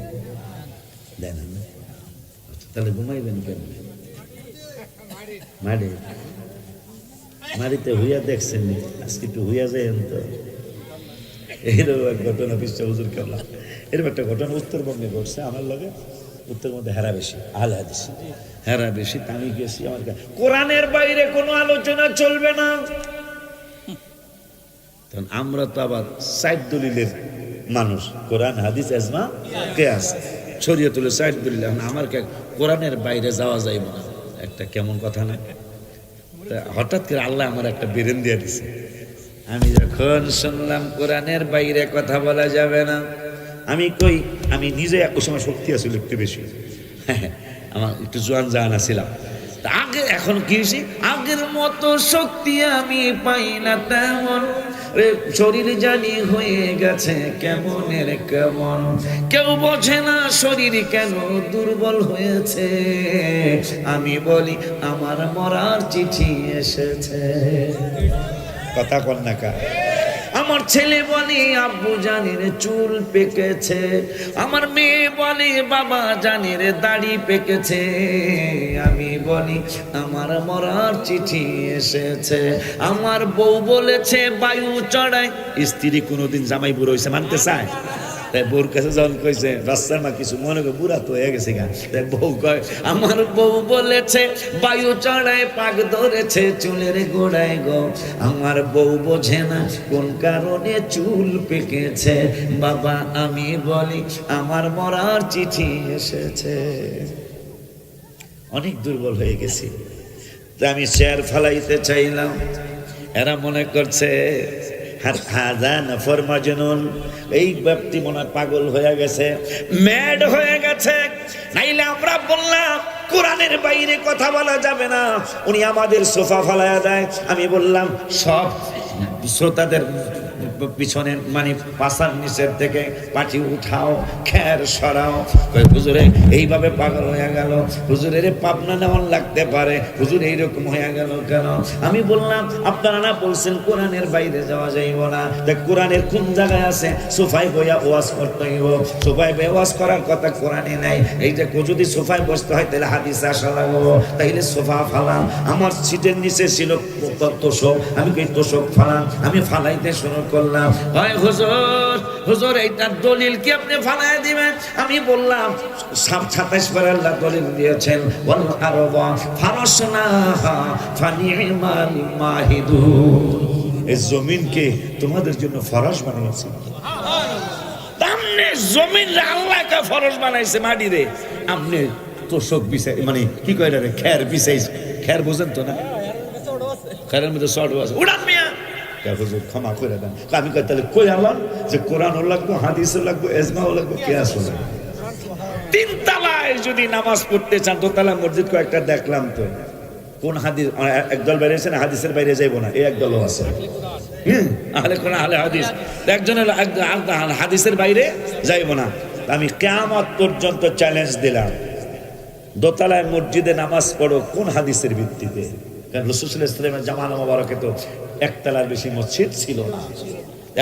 Speaker 1: না? আচ্ছা, তাহলে ঘুমাইবেন কেন? মাড়িতে হইয়া দেখছেন, আজকে একটু হইয়া যাইন তো। এরকম এক ঘটনা বিশ্ব হুজুর কেবলা, এরকম একটা ঘটনা উত্তরবঙ্গে ঘটছে আমার লগে। উত্তরবঙ্গে হেরা বেশি, আহলে হাদিস হেরা বেশি। আমি গেছি, আমার কোরআনের বাইরে কোনো আলোচনা চলবে না। তখন আমরা তো আবার সাইদ দলিলের মানুষ, কোরআন হাদিস এজমা কিয়াস শরীয়তুল সাইদ দলিল। আমার কোরআনের বাইরে যাওয়া যাইব না, একটা কেমন কথা না? হঠাৎ করে আল্লাহ আমার একটা বেরেন দিয়ে দিছে। আমি যখন শুনলাম কোরআনের বাইরে কথা বলা যাবে না, আমি নিজে এক সময় শক্তি আছিল একটু বেশি, আমার একটু জোয়ান জানা ছিলাম। আগে এখন কি হয়েছি, আগের মতো শক্তি আমি পাই না তেমন, শরীর জানি হয়ে গেছে কেমনের কেমন। কেউ বোঝে না শরীর কেন দুর্বল হয়েছে, আমি বলি আমার মরার চিঠি এসেছে। কথা কন না কা? আমার ছেলে বলে আব্বু জানের চুল পেকেছে, আমার মেয়ে বলে বাবা জানের দাড়ি পেকেছে, আমি বলি আমার মরার চিঠি এসেছে। আমার বউ বলেছে বায়ু চড়ায়, স্ত্রী কোনোদিন জামাই বুড়ো হয়েছে মানতে চায়? তাই বউর কাছে যখন কইছে বাচ্চার মা কিছু মনে করে বুড়া তো হয়ে গেছে গা, তাই বউ কয় আমার বউ বলেছে বায়ু চড়ায় পাক ধরেছে চুলের গোড়ায় গো, আমার বউ বোঝে না কোন কারণে চুল পেকেছে, বাবা আমি বলি আমার মরার চিঠি এসেছে। অনেক দুর্বল হয়ে গেছি, তা আমি শেয়ার ফালাইতে চাইলাম। এরা মনে করছে এই ব্যক্তি মনে পাগল হয়ে গেছে, ম্যাড হয়ে গেছে। নাইলে আমরা বললাম কোরআনের বাইরে কথা বলা যাবে না, উনি আমাদের সোফা ফালায়া দেয়। আমি বললাম সব শ্রোতাদের পিছনে মানে পাশার নিচের থেকে পাটি উঠাও, খের সরাও। হুজুরে এইভাবে পাগল হয়ে গেল, হুজুরের পাবনা নেওয়ার লাগতে পারে, হুজুর এইরকম হয়ে গেল কেন? আমি বললাম আপনারা না বলছেন কোরআনের বাইরে যাওয়া যাইব না, দেখ কোরআনের কোন জায়গায় আছে সোফায় বইয়া ওয়াজ করতে হইব, সোফায় বইয়া ওয়াজ করার কথা কোরআনে নাই। এই যে যদি সোফায় বসতে হয় তাহলে হাদিসে আসা লাগবো, তাইলে সোফা ফালাম। আমার সিটের নিচে ছিল তোষক, আমি কি তোষক ফালাম, আমি ফালাইতে শুরু করলাম। হুজুর এইটার দলিল কি আপনি ফালাই দিবেন? আমি বললাম 27 বার আল্লাহ দলিল দিয়েছেন, ওয়াল আরবা ফারাশনাহা ফানিমাল মাহিদুন, এই জমিনকে তোমাদের জন্য ফরাশ বানিয়েছি। তামনে জমিন রে আল্লাহকে ফরাশ বানাইছে মাটি রে, আপনি তোষক বিছাই মানে কি কয় রে খের বিছাইছে। খের বুঝেন তো না, খেরের মধ্যে সড় আছে, উড়ান মিয়া ক্ষমা করে দেন। আমি কই তাহলে কই আলাম যে কোরআনও লাগবো, হাদিসও লাগবো, এজমাও লাগবো, কিয়াসও লাগবো। 3 তলায় যদি নামাজ পড়তে চান, দোতলা মসজিদ কয়েকটা দেখলাম তো, কোন হাদিস একদল বেরিয়েছে না হাদিসের বাইরে যাইবো না, এই একদলও আছে। আহলে কোরআন আহলে হাদিস একজনের হাদিসের বাইরে যাইবো না। আমি কিয়ামত পর্যন্ত চ্যালেঞ্জ দিলাম, দোতলায় মসজিদে নামাজ পড়ো কোন হাদিসের ভিত্তিতে? কারণ রাসূল সাল্লাল্লাহু আলাইহি ওয়াসাল্লামের জামানা মোবারকে তো একতলার বেশি মসজিদ ছিল না।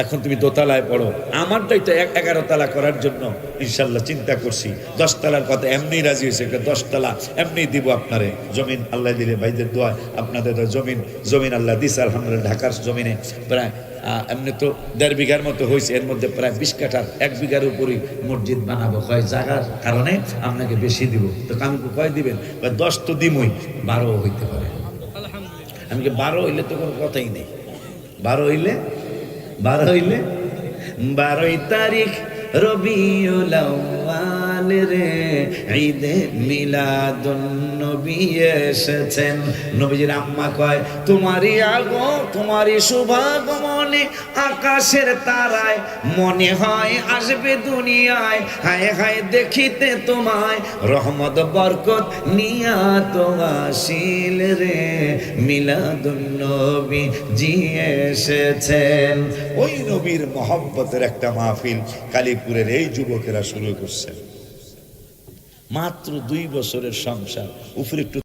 Speaker 1: এখন তুমি দোতলায় পড়ো, আমারটাই তো 11 তলা করার জন্য ইনশাল্লাহ চিন্তা করছি। 10 তলার কথা এমনি রাজি হয়েছে, 10 তলা এমনি দিব আপনারে। জমিন আল্লাহ দিলে, ভাইদের দোয়া আপনাদের জমিন আল্লাহ দিছে আলহামদুলিল্লাহ। ঢাকার জমিনে প্রায় এমনি তো 1.5 বিঘার মতো হয়েছে, এর মধ্যে প্রায় 20 কাঠার 1 বিঘার উপরই মসজিদ বানাবো। কয় জায়গার কারণে আপনাকে বেশি দিব, তো আমি কয় দিবেন? 10 তো দিমই, 12 হইতে পারে। আমি 12 হইলে তো কোনো কথাই নেই। 12 হইলে 12 তারিখ রবিউল আউয়াল সালে রে ঈদে মিলাদুন নবী এসেছেন। নবীজির আম্মা কয় তোমারই আগো তোমারই শুভাগমনে আকাশের তারায় মনে হয় আসবে দুনিয়ায়, হায় হায় দেখিতে তোমায় রহমত বরকত নিয়া তো আসিল রে মিলাদুন নবী জি এসেছেন।
Speaker 4: ওই নবীর মহব্বতের একটা মাহফিল কালীপুরের এই যুবকেরা শুরু করছেন। মাত্র 2 বছরের সংসার, উপরে একটু